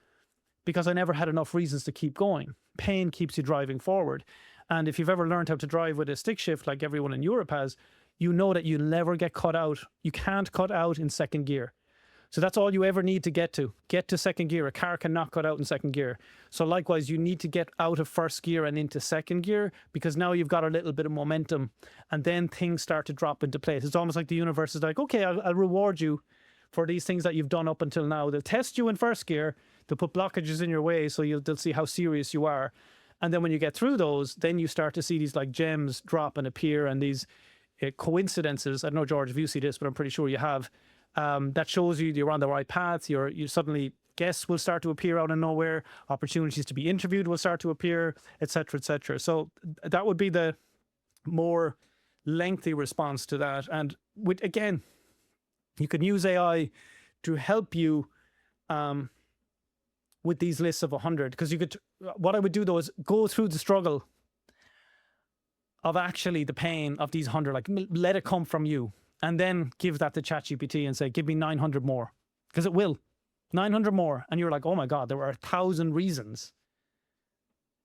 because I never had enough reasons to keep going. Pain keeps you driving forward. And if you've ever learned how to drive with a stick shift like everyone in Europe has, you know that you never get cut out. You can't cut out in second gear. So that's all you ever need to get to second gear. A car cannot cut out in second gear. So likewise, you need to get out of first gear and into second gear, because now you've got a little bit of momentum, and then things start to drop into place. It's almost like the universe is like, okay, I'll reward you for these things that you've done up until now. They'll test you in first gear. They'll put blockages in your way, so they'll see how serious you are. And then when you get through those, then you start to see these like gems drop and appear, and these coincidences. I don't know, George, if you see this, but I'm pretty sure you have. That shows you you're on the right path. You suddenly, guests will start to appear out of nowhere. Opportunities to be interviewed will start to appear, etc., etc. So that would be the more lengthy response to that. And again, you can use AI to help you with these lists of 100, because what I would do though is go through the struggle of actually the pain of these 100, like let it come from you. and then give that to ChatGPT and say, give me 900 more, because it will. 900 more. And you're like, oh my God, there were 1,000 reasons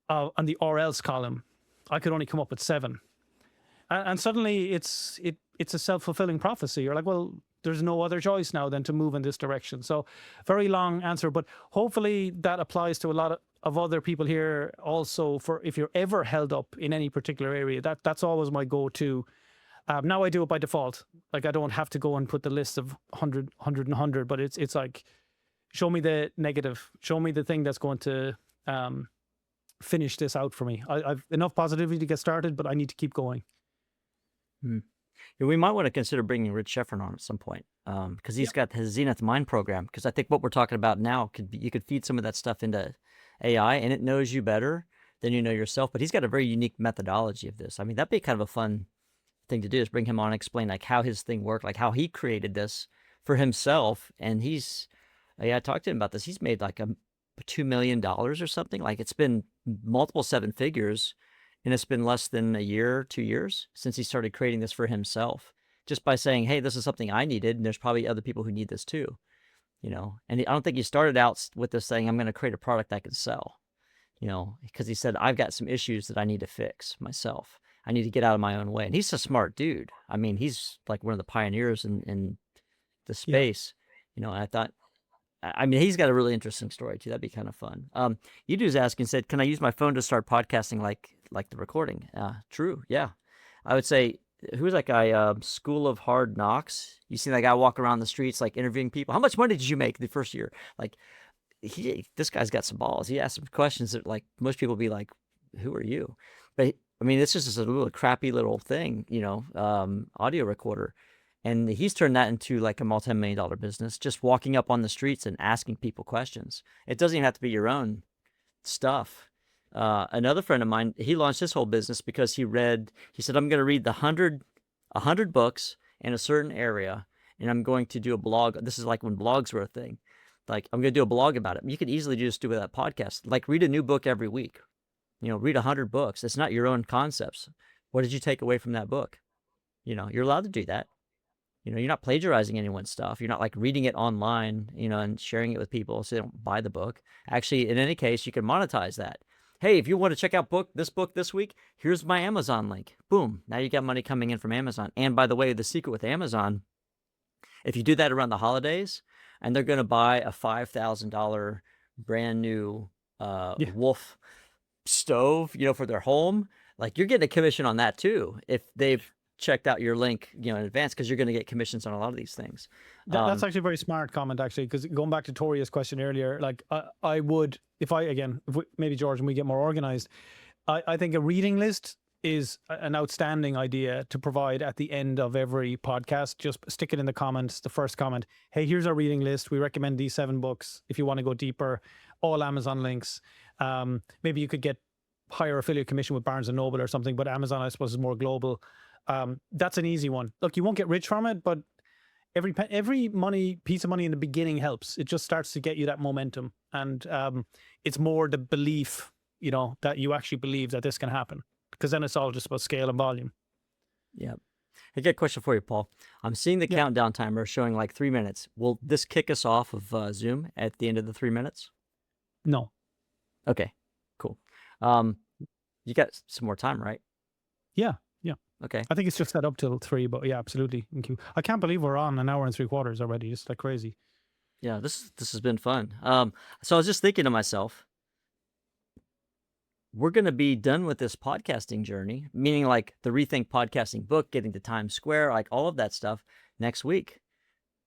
on the or else column. I could only come up with 7. And suddenly it's a self-fulfilling prophecy. You're like, well, there's no other choice now than to move in this direction. So very long answer, but hopefully that applies to a lot of other people here also. For if you're ever held up in any particular area, that's always my go-to. Now I do it by default. Like, I don't have to go and put the list of 100, 100 and 100, but it's like, show me the negative, show me the thing that's going to finish this out for me. I've enough positivity to get started, but I need to keep going. Yeah, we might want to consider bringing Rich Sheffrin on at some point, because he's got his Zenith Mind program. Because I think what we're talking about now could be, you could feed some of that stuff into AI, and it knows you better than you know yourself. But he's got a very unique methodology of this. I mean, that'd be kind of a fun thing to do, is bring him on and explain like how his thing worked, like how he created this for himself. And I talked to him about this. He's made like $2 million or something. Like, it's been multiple 7 figures. And it's been less than a year, 2 years since he started creating this for himself, just by saying, hey, this is something I needed, and there's probably other people who need this too, And I don't think he started out with this saying, I'm going to create a product I can sell, because he said, I've got some issues that I need to fix myself. I need to get out of my own way. And he's a smart dude. I mean, he's like one of the pioneers in the space, and I thought, I mean, he's got a really interesting story too. That'd be kind of fun. Yudu's asking, said, can I use my phone to start podcasting like the recording? True. Yeah. I would say, who was that guy? School of Hard Knocks. You see that guy walk around the streets, like interviewing people. How much money did you make the first year? Like, this guy's got some balls. He asked some questions that like most people be like, who are you? But I mean, this is just a little crappy little thing, audio recorder. And he's turned that into like a multi-million-dollar business, just walking up on the streets and asking people questions. It doesn't even have to be your own stuff. Another friend of mine, he launched his whole business because he said, I'm going to read 100 books in a certain area, and I'm going to do a blog. This is like when blogs were a thing. Like, I'm going to do a blog about it. You could easily just do that podcast. Like, read a new book every week. Read 100 books. It's not your own concepts. What did you take away from that book? You're allowed to do that. You're not plagiarizing anyone's stuff. You're not like reading it online, and sharing it with people so they don't buy the book. Actually, in any case, you can monetize that. Hey, if you want to check out this book this week, here's my Amazon link. Boom. Now you got money coming in from Amazon. And by the way, the secret with Amazon, if you do that around the holidays and they're going to buy a $5,000 brand new Wolf stove, for their home, like, you're getting a commission on that too. If they've checked out your link, in advance, because you're going to get commissions on a lot of these things. That's actually a very smart comment, actually, because going back to Toria's question earlier, like, I would, maybe George, and we get more organized, I think a reading list is an outstanding idea to provide at the end of every podcast. Just stick it in the comments, the first comment. Hey, here's our reading list. We recommend these 7 books. If you want to go deeper, all Amazon links. Maybe you could get higher affiliate commission with Barnes & Noble or something, but Amazon, I suppose, is more global. That's an easy one. Look, you won't get rich from it, but every piece of money in the beginning helps. It just starts to get you that momentum. And it's more the belief, that you actually believe that this can happen, because then it's all just about scale and volume. Yeah. I got a question for you, Paul. I'm seeing the countdown timer showing like 3 minutes. Will this kick us off of Zoom at the end of the 3 minutes? No. Okay, cool. You got some more time, right? Yeah. Okay. I think it's just set up till 3, but yeah, absolutely. Thank you. I can't believe we're on 1 hour and 3/4 already. It's like crazy. Yeah, this has been fun. So I was just thinking to myself, we're going to be done with this podcasting journey, meaning like the Rethink podcasting book, getting to Times Square, like all of that stuff next week.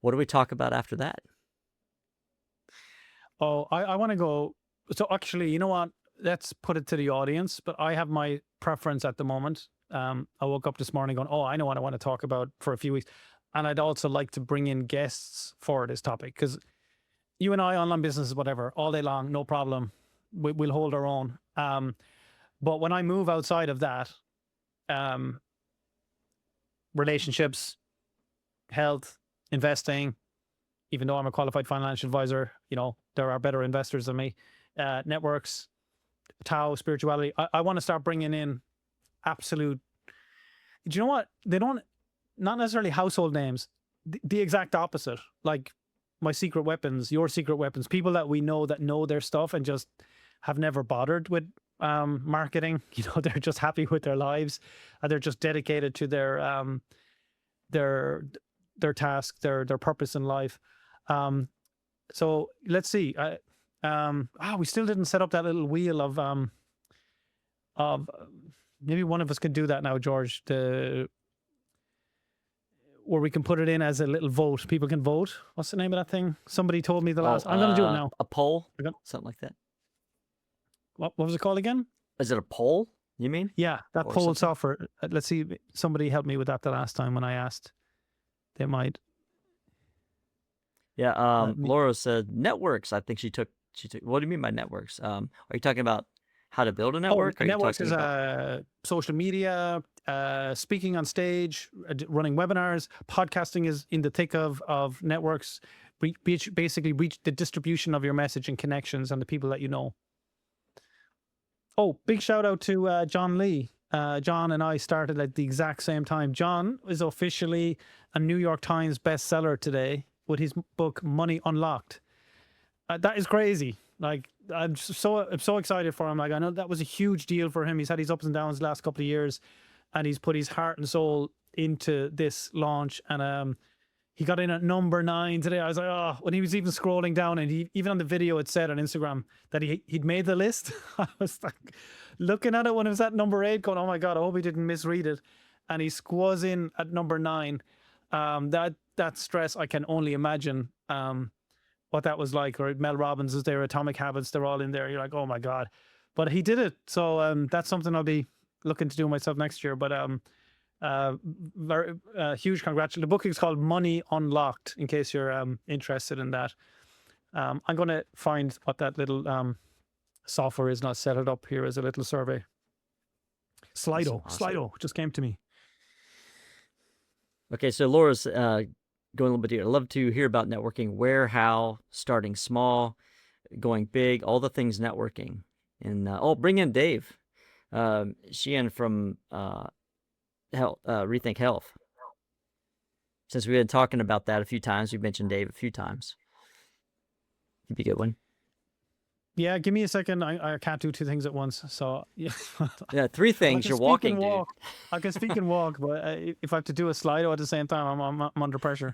What do we talk about after that? Oh, I want to go. So actually, you know what? Let's put it to the audience, but I have my preference at the moment. I woke up this morning going, oh, I know what I want to talk about for a few weeks. And I'd also like to bring in guests for this topic, because you and I, online business, whatever, all day long, no problem. We'll hold our own. But when I move outside of that, relationships, health, investing, even though I'm a qualified financial advisor, there are better investors than me, networks, Tao, spirituality. I want to start bringing in absolute. Do you know what? not necessarily household names, the exact opposite. Like my secret weapons, your secret weapons, people that we know that know their stuff and just have never bothered with marketing. You know, they're just happy with their lives, and they're just dedicated to their task, their purpose in life. So let's see. We still didn't set up that little wheel of maybe one of us could do that now, George. Where we can put it in as a little vote. People can vote. What's the name of that thing? Somebody told me the last. I'm going to do it now. A poll, something like that. What was it called again? Is it a poll? You mean? Yeah, that Or poll something? software. Let's see. Somebody helped me with that the last time when I asked. They might. Yeah. Laura said networks. I think she took. What do you mean by networks? Are you talking about how to build a network? Oh, networks is social media, speaking on stage, running webinars. Podcasting is in the thick of networks. Basically, reach the distribution of your message and connections and the people that you know. Oh, big shout out to John Lee. John and I started at the exact same time. John is officially a New York Times bestseller today with his book Money Unlocked. That is crazy. Like I'm so excited for him. Like I know that was a huge deal for him. He's had his ups and downs the last couple of years, and he's put his heart and soul into this launch. And he got in at number 9 today. I was like, oh, when he was even scrolling down, and he even on the video it said on Instagram that he'd made the list. I was like looking at it when it was at number 8, going, oh my god, I hope he didn't misread it. And he squaws in at number 9. That stress, I can only imagine. What that was like. Or Mel Robbins is there, Atomic Habits, they're all in there. You're like, oh my god, but he did it. So that's something I'll be looking to do myself next year. But very huge congratulations. The book is called Money Unlocked, in case you're interested in that. I'm going to find what that little software is, not set it up here as a little survey. Slido. Awesome. Slido just came to me. Okay, so Laura's going a little bit deeper. I'd love to hear about networking, where, how, starting small, going big, all the things networking. And bring in Dave Sheehan from Rethink Health. Since we've been talking about that a few times, we've mentioned Dave a few times. He'd be a good one. Yeah, give me a second. I can't do 2 things at once. So yeah, 3 things. You're walking, dude. I can speak and walk, but if I have to do a Slido at the same time, I'm under pressure.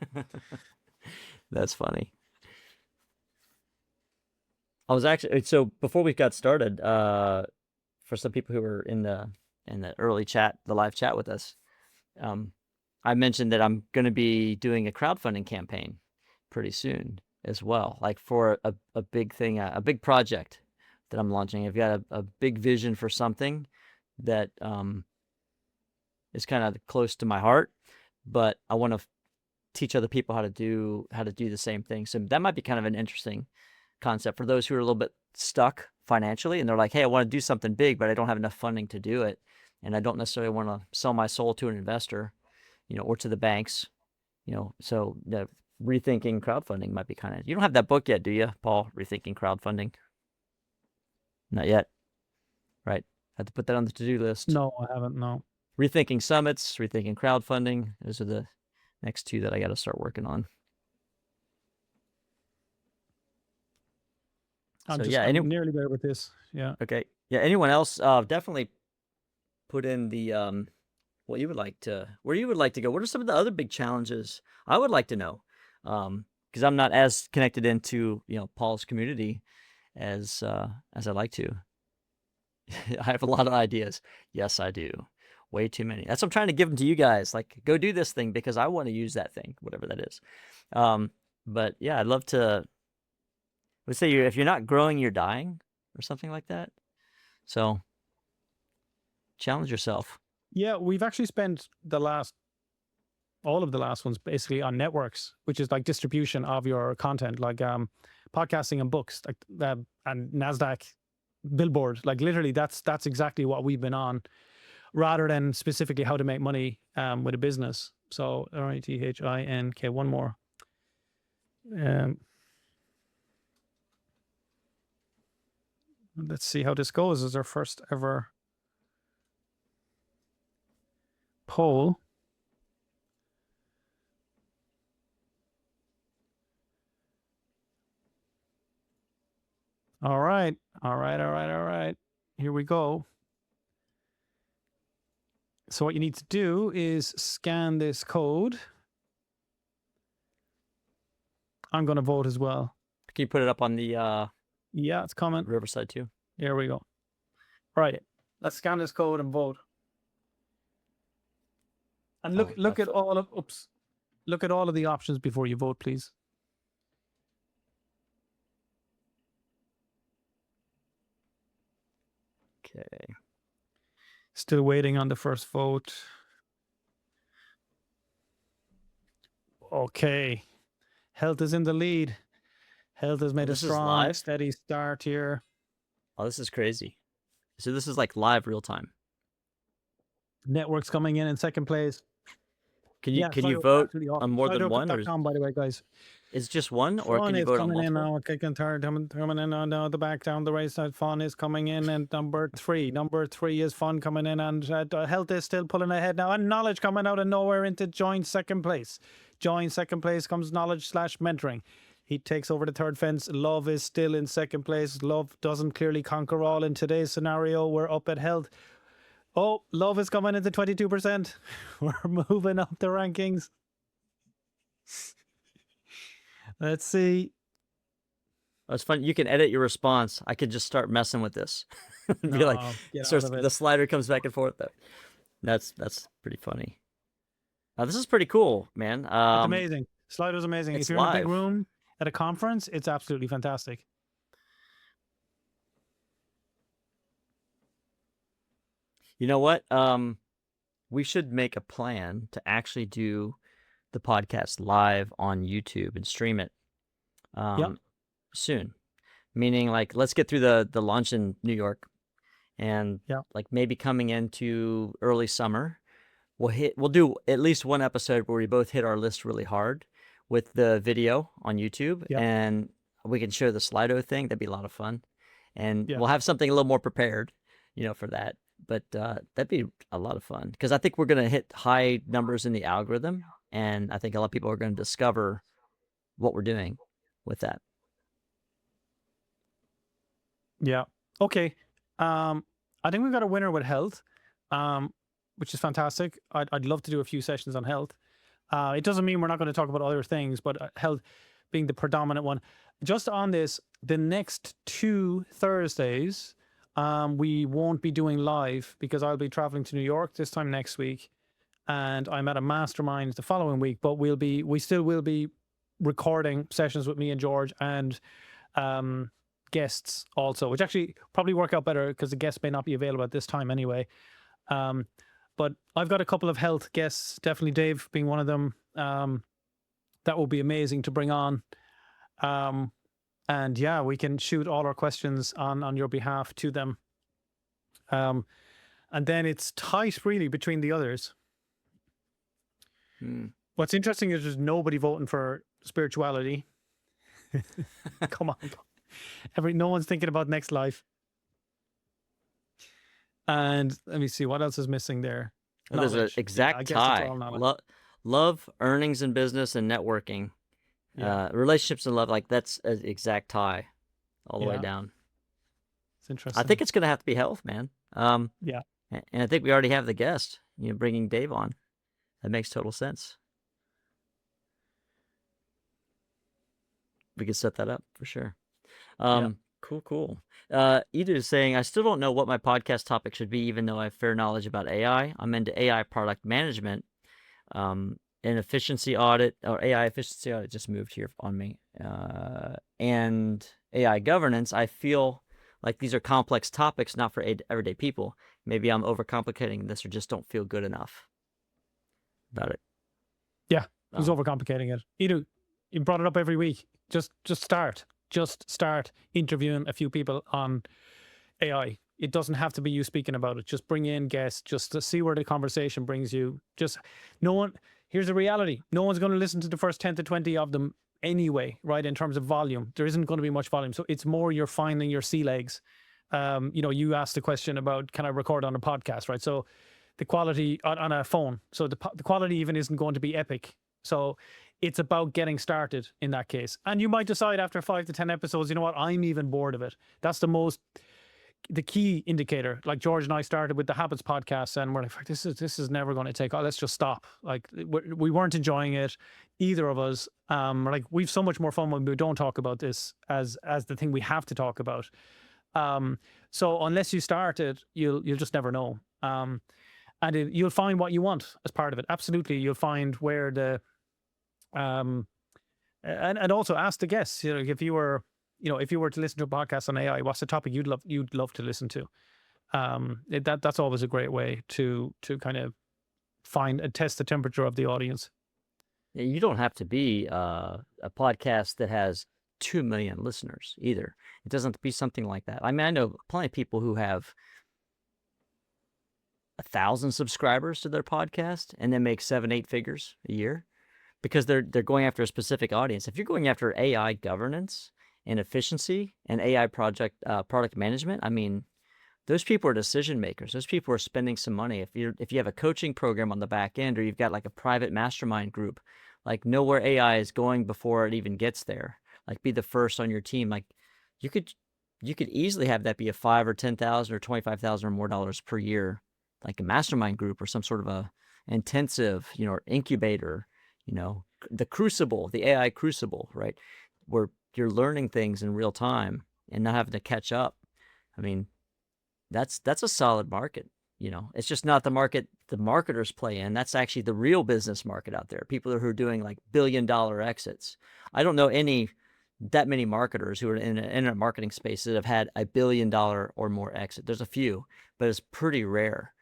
That's funny. I was actually, so before we got started, for some people who were in the early chat, the live chat with us, I mentioned that I'm going to be doing a crowdfunding campaign pretty soon as well, like for a big thing, a big project that I'm launching. I've got a big vision for something that is kind of close to my heart, but I want to teach other people how to do the same thing. So that might be kind of an interesting concept for those who are a little bit stuck financially, and they're like, hey, I want to do something big, but I don't have enough funding to do it, and I don't necessarily want to sell my soul to an investor, or to the banks, so the rethinking crowdfunding might be kind of, you don't have that book yet, do you, Paul? Rethinking crowdfunding? Not yet, right? Have to put that on the to-do list. No, I haven't. No. Rethinking summits, rethinking crowdfunding. Those are the next 2 that I got to start working on. I'm nearly there with this. Yeah. Okay. Yeah. Anyone else? Definitely put in the where you would like to go. What are some of the other big challenges? I would like to know, because I'm not as connected into Paul's community as I'd like to. I have a lot of ideas. Yes, I do. Way too many. That's what I'm trying to give them to you guys. Like, go do this thing because I want to use that thing, whatever that is. But yeah, I'd love to. Let's say if you're not growing, you're dying, or something like that. So challenge yourself. Yeah, we've actually spent all of the last ones basically on networks, which is like distribution of your content, like podcasting and books, like and NASDAQ, billboard. Like literally, that's exactly what we've been on, rather than specifically how to make money with a business. So RETHINK. One more. Let's see how this goes. This is our first ever poll. All right. All right. All right. All right. Here we go. So what you need to do is scan this code. I'm going to vote as well. Can you put it up on the Yeah, it's coming. Riverside too? There we go. Right. Let's scan this code and vote. And look at all of look at all of the options before you vote, please. Okay. Still waiting on the first vote. Okay. Health is in the lead. Health has made a this is strong, live? steady start here. Oh, this is crazy. So this is like live real time. Network's coming in second place. Can you Slido, vote absolutely awesome. on more than one, or Slido.com, by the way, guys. is just one, or Fun can you is vote on coming in multiple? now, kicking third, coming in on the back down the right side. Fun is coming in, and number three is Fun coming in, and Health is still pulling ahead now, and Knowledge coming out of nowhere into joint second place. Joint second place comes Knowledge / mentoring. He takes over the third fence. Love is still in second place. Love doesn't clearly conquer all in today's scenario. We're up at Health. Oh, Love is coming into 22%. We're moving up the rankings. Let's see. It's fun. You can edit your response. I could just start messing with this. Be like, so the slider comes back and forth. That's pretty funny. This is pretty cool, man. It's amazing. Slido's amazing. If you're in a big room at a conference, it's absolutely fantastic. You know what? We should make a plan to actually do the podcast live on YouTube and stream it soon. Meaning, like, let's get through the launch in New York, and like maybe coming into early summer, we'll do at least one episode where we both hit our list really hard with the video on YouTube, and we can share the Slido thing. That'd be a lot of fun, and we'll have something a little more prepared, for that. But that'd be a lot of fun, because I think we're going to hit high numbers in the algorithm, and I think a lot of people are going to discover what we're doing with that. Yeah. Okay. I think we've got a winner with Health, which is fantastic. I'd love to do a few sessions on Health. It doesn't mean we're not going to talk about other things, but Health being the predominant one. Just on this, the next 2 Thursdays, we won't be doing live because I'll be traveling to New York this time next week, and I'm at a mastermind the following week. But we still will be recording sessions with me and George and guests also, which actually probably work out better because the guests may not be available at this time anyway. But I've got a couple of Health guests, definitely Dave being one of them. That will be amazing to bring on. And we can shoot all our questions on your behalf to them. And then it's tight really between the others. What's interesting is there's nobody voting for spirituality. Come on. No one's thinking about next life. And let me see, what else is missing there? There's an exact tie. Love, earnings in business, and networking. Relationships and love, like that's an exact tie all the way down. It's interesting. I think it's going to have to be Health, man. And I think we already have the guest, bringing Dave on. That makes total sense. We could set that up for sure. Cool. Edith is saying, I still don't know what my podcast topic should be, even though I have fair knowledge about AI. I'm into AI product management, an efficiency audit, or AI efficiency audit just moved here on me, and AI governance. I feel like these are complex topics, not for everyday people. Maybe I'm overcomplicating this, or just don't feel good enough about it. Yeah, he's overcomplicating it. Edu, you brought it up every week. Just start interviewing a few people on AI. It doesn't have to be you speaking about it. Just bring in guests, just to see where the conversation brings you. Here's the reality. No one's going to listen to the first 10 to 20 of them anyway, right? In terms of volume, there isn't going to be much volume. So it's more you're finding your sea legs. You asked the question about, can I record on a podcast, right? So the quality on a phone. So the quality even isn't going to be epic. So it's about getting started in that case. And you might decide after 5 to 10 episodes, you know what, I'm even bored of it. That's the key indicator. Like George and I started with the Habits podcast, and we're like, this is never going to take off. Let's just stop. Like we weren't enjoying it, either of us. We're like, we've so much more fun when we don't talk about this as the thing we have to talk about. So unless you start it, you'll just never know. And you'll find what you want as part of it. Absolutely, you'll find where the and also ask the guests. You know, if you were to listen to a podcast on AI, what's the topic you'd love to listen to? That's always a great way to kind of find and test the temperature of the audience. You don't have to be a podcast that has 2 million listeners either. It doesn't have to be something like that. I mean, I know plenty of people who have 1,000 subscribers to their podcast and then make 7-8 figures a year because they're going after a specific audience. If you're going after AI governance and efficiency and AI product management, I mean, those people are decision makers. Those people are spending some money. If you have a coaching program on the back end, or you've got like a private mastermind group, like know where AI is going before it even gets there. Like be the first on your team. Like you could easily have that be a $5,000 or $10,000 or $25,000 or more dollars per year, like a mastermind group or some sort of a intensive, or incubator, the crucible, the AI crucible, right? Where you're learning things in real time and not having to catch up. I mean, that's a solid market. It's just not the market the marketers play in. That's actually the real business market out there. People who are doing like billion-dollar exits. I don't know that many marketers who are in the internet marketing space that have had $1 billion or more exit. There's a few, but it's pretty rare.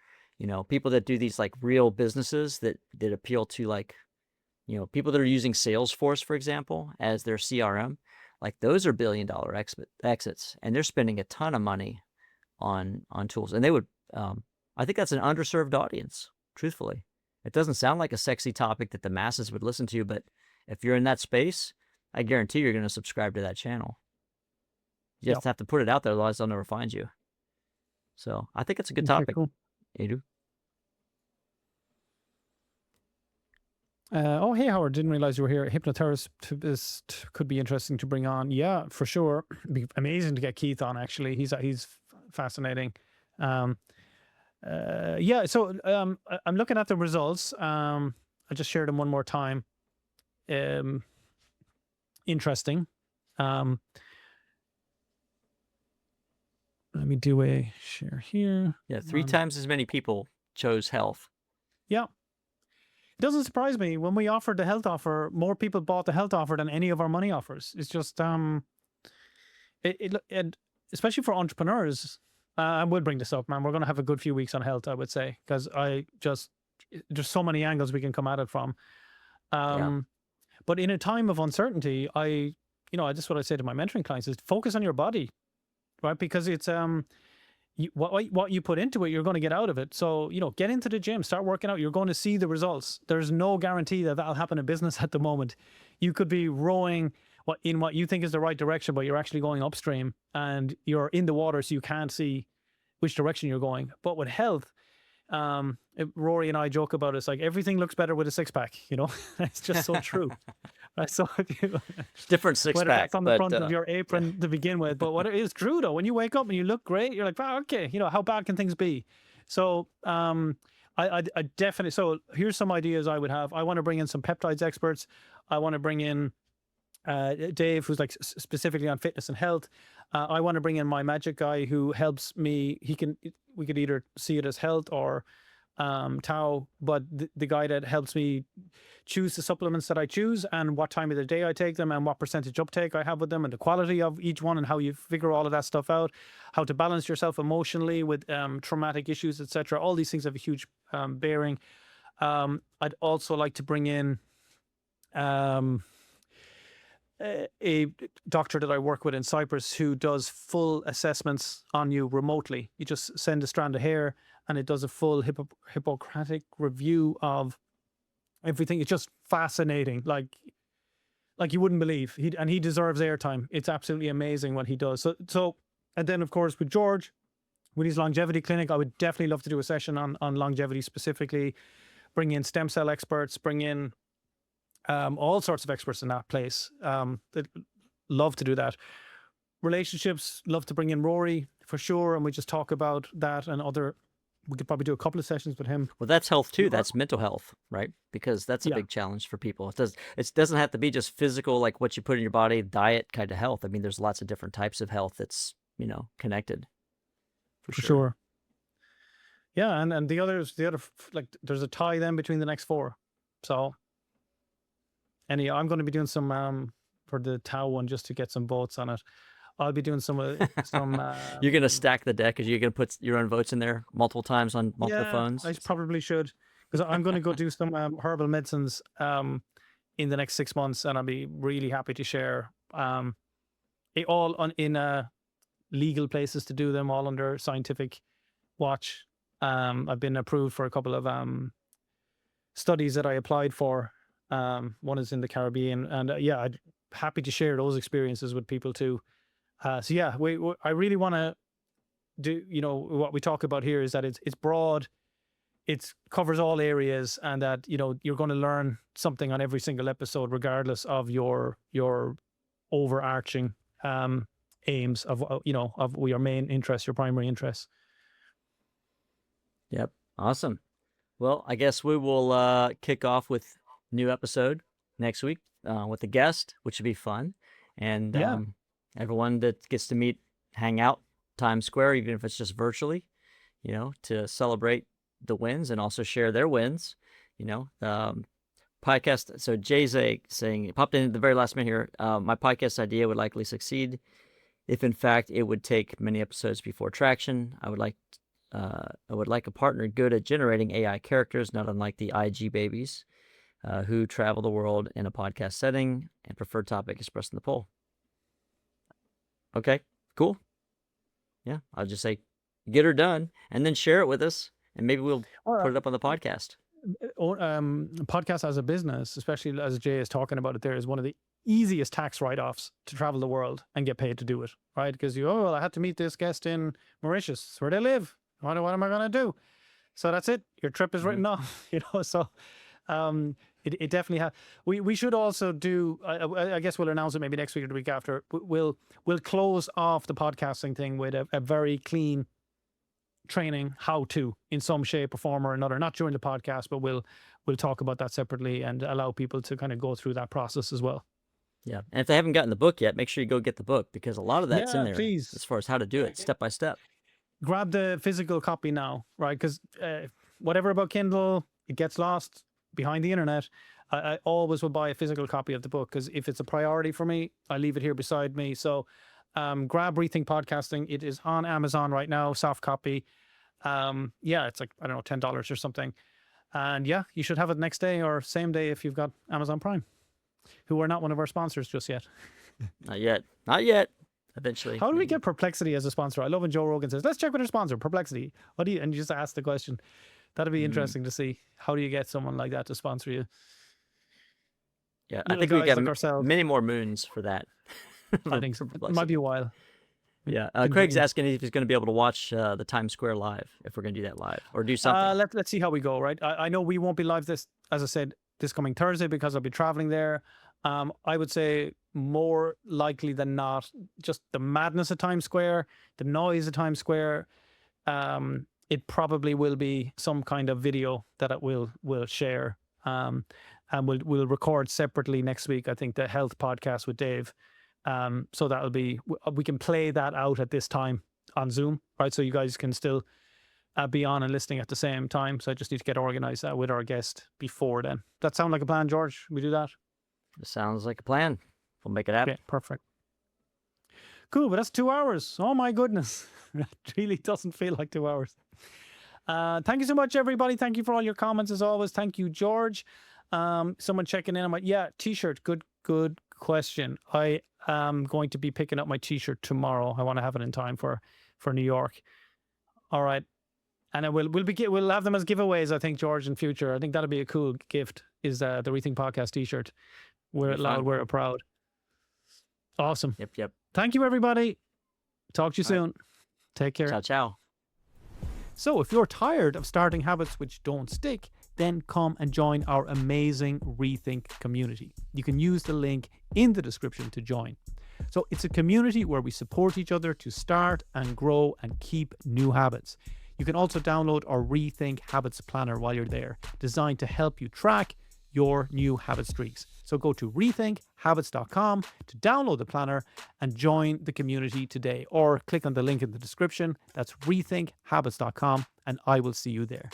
People that do these like real businesses that appeal to like, people that are using Salesforce, for example, as their CRM, like those are $1 billion exits, and they're spending a ton of money on tools. And they would, I think that's an underserved audience, truthfully. It doesn't sound like a sexy topic that the masses would listen to, but if you're in that space, I guarantee you're going to subscribe to that channel. You just have to put it out there, otherwise they'll never find you. So I think it's a good topic. Cool. Edu. Oh, hey, Howard, didn't realize you were here. Hypnotherapist could be interesting to bring on. Yeah, for sure. It'd be amazing to get Keith on, actually. He's fascinating. Yeah, so I'm looking at the results. I just shared them one more time. Interesting. Let me do a share here. Yeah, 3 times as many people chose health. Yeah. It doesn't surprise me. When we offered the health offer, more people bought the health offer than any of our money offers. It's just, especially for entrepreneurs, I will bring this up, man. We're going to have a good few weeks on health, I would say, because there's so many angles we can come at it from. But in a time of uncertainty, just what I say to my mentoring clients is focus on your body, right? Because it's, what you put into it, you're going to get out of it. So, get into the gym, start working out. You're going to see the results. There's no guarantee that that'll happen in business at the moment. You could be rowing in what you think is the right direction, but you're actually going upstream and you're in the water, so you can't see which direction you're going. But with health, Rory and I joke about it. It's like everything looks better with a 6-pack, It's just so true. So different 6-pack. That's on the front of your apron to begin with. But what it is true though, when you wake up and you look great, you're like, wow, okay, how bad can things be? So I definitely, so here's some ideas I would have. I want to bring in some peptides experts. I want to bring in Dave, who's like specifically on fitness and health. I want to bring in my magic guy who helps me. We could either see it as health or Tao, but the guy that helps me choose the supplements that I choose and what time of the day I take them and what percentage uptake I have with them and the quality of each one and how you figure all of that stuff out, how to balance yourself emotionally with traumatic issues, etc. All these things have a huge bearing. I'd also like to bring in a doctor that I work with in Cyprus who does full assessments on you remotely. You just send a strand of hair and it does a full Hippocratic review of everything. It's just fascinating, like you wouldn't believe. He deserves airtime. It's absolutely amazing what he does. So and then of course with George, with his longevity clinic, I would definitely love to do a session on longevity specifically. Bring in stem cell experts. Bring in all sorts of experts in that place. That love to do that. Relationships, love to bring in Rory for sure, and we just talk about that and other. We could probably do a couple of sessions with him. Well, that's health too. That's mental health, right? Because that's a Yeah, big challenge for people. It doesn't have to be just physical, like what you put in your body, diet kind of health. I mean, there's lots of different types of health that's, connected for for sure. sure. Yeah, and the other like there's a tie then between the next four. So I'm going to be doing some for the Tau one just to get some votes on it. I'll be doing some You're gonna stack the deck, because you're gonna put your own votes in there multiple times on multiple yeah, phones. I probably should, because I'm going to go do some herbal medicines in the next 6 months, and I'll be really happy to share it all in legal places to do them, all under scientific watch. I've been approved for a couple of studies that I applied for. One is in the Caribbean, and I'd happy to share those experiences with people too. So yeah, I really want to do, what we talk about here is that it's broad, it covers all areas, and that you're going to learn something on every single episode, regardless of your overarching aims of your main interests, your primary interests. Yep. Awesome. Well, I guess we will kick off with new episode next week with a guest, which should be fun. And Yeah. Everyone that gets to hang out Times Square, even if it's just virtually, to celebrate the wins and also share their wins, podcast. So Jay's saying, it popped in at the very last minute here. My podcast idea would likely succeed if, in fact, it would take many episodes before traction. I would like a partner good at generating AI characters, not unlike the IG babies, who travel the world in a podcast setting, and preferred topic expressed in the poll. Okay, cool. Yeah, I'll just say, get her done, and then share it with us, and maybe we'll put it up on the podcast. Podcast as a business, especially as Jay is talking about it there, is one of the easiest tax write-offs to travel the world and get paid to do it, right? Because I had to meet this guest in Mauritius, where they live. What am I going to do? So that's it. Your trip is written off, so it definitely has. We should also do, I guess we'll announce it maybe next week or the week after. We'll close off the podcasting thing with a very clean training how to, in some shape or form or another, not during the podcast, but we'll talk about that separately and allow people to kind of go through that process as well. Yeah, and if they haven't gotten the book yet, make sure you go get the book, because a lot of that's in there, please, as far as how to do it step by step. Grab the physical copy now, right? Because whatever about Kindle, it gets lost behind the internet. I always will buy a physical copy of the book, because if it's a priority for me, I leave it here beside me. So grab Rethink Podcasting. It is on Amazon right now, soft copy. It's like, I don't know, $10 or something. And yeah, you should have it next day or same day if you've got Amazon Prime, who are not one of our sponsors just yet. Not yet. Eventually. How do we get Perplexity as a sponsor? I love when Joe Rogan says, let's check with our sponsor, Perplexity. And you just ask the question. That'd be interesting to see. How do you get someone like that to sponsor you? Yeah, I think we got many more moons for that. I think so. It might be a while. Yeah, Craig's asking if he's going to be able to watch the Times Square live, if we're going to do that live, or do something. Let's see how we go, right? I know we won't be live as I said, this coming Thursday, because I'll be traveling there. I would say more likely than not, just the madness of Times Square, the noise of Times Square, it probably will be some kind of video that we'll share. And we'll record separately next week, I think, the health podcast with Dave. So that'll be, we can play that out at this time on Zoom, right? So you guys can still be on and listening at the same time. So I just need to get organized with our guest before then. That sound like a plan, George? We do that? It sounds like a plan. We'll make it happen. Okay, perfect. Cool, but that's 2 hours. Oh my goodness. It really doesn't feel like 2 hours. Thank you so much, everybody. Thank you for all your comments as always. Thank you, George. Someone checking in. I'm like, yeah, t-shirt. Good question. I am going to be picking up my t-shirt tomorrow. I want to have it in time for New York. All right. And we'll have them as giveaways, I think, George, in future. I think that'll be a cool gift, is the Rethink Podcast t-shirt. Wear it loud, wear it proud. Awesome. Yep. Thank you, everybody. Talk to you soon. Take care. Ciao. So if you're tired of starting habits which don't stick, then come and join our amazing Rethink community. You can use the link in the description to join. So it's a community where we support each other to start and grow and keep new habits. You can also download our Rethink Habits Planner while you're there, designed to help you track your new habit streaks. So go to rethinkhabits.com to download the planner and join the community today, or click on the link in the description. That's rethinkhabits.com, and I will see you there.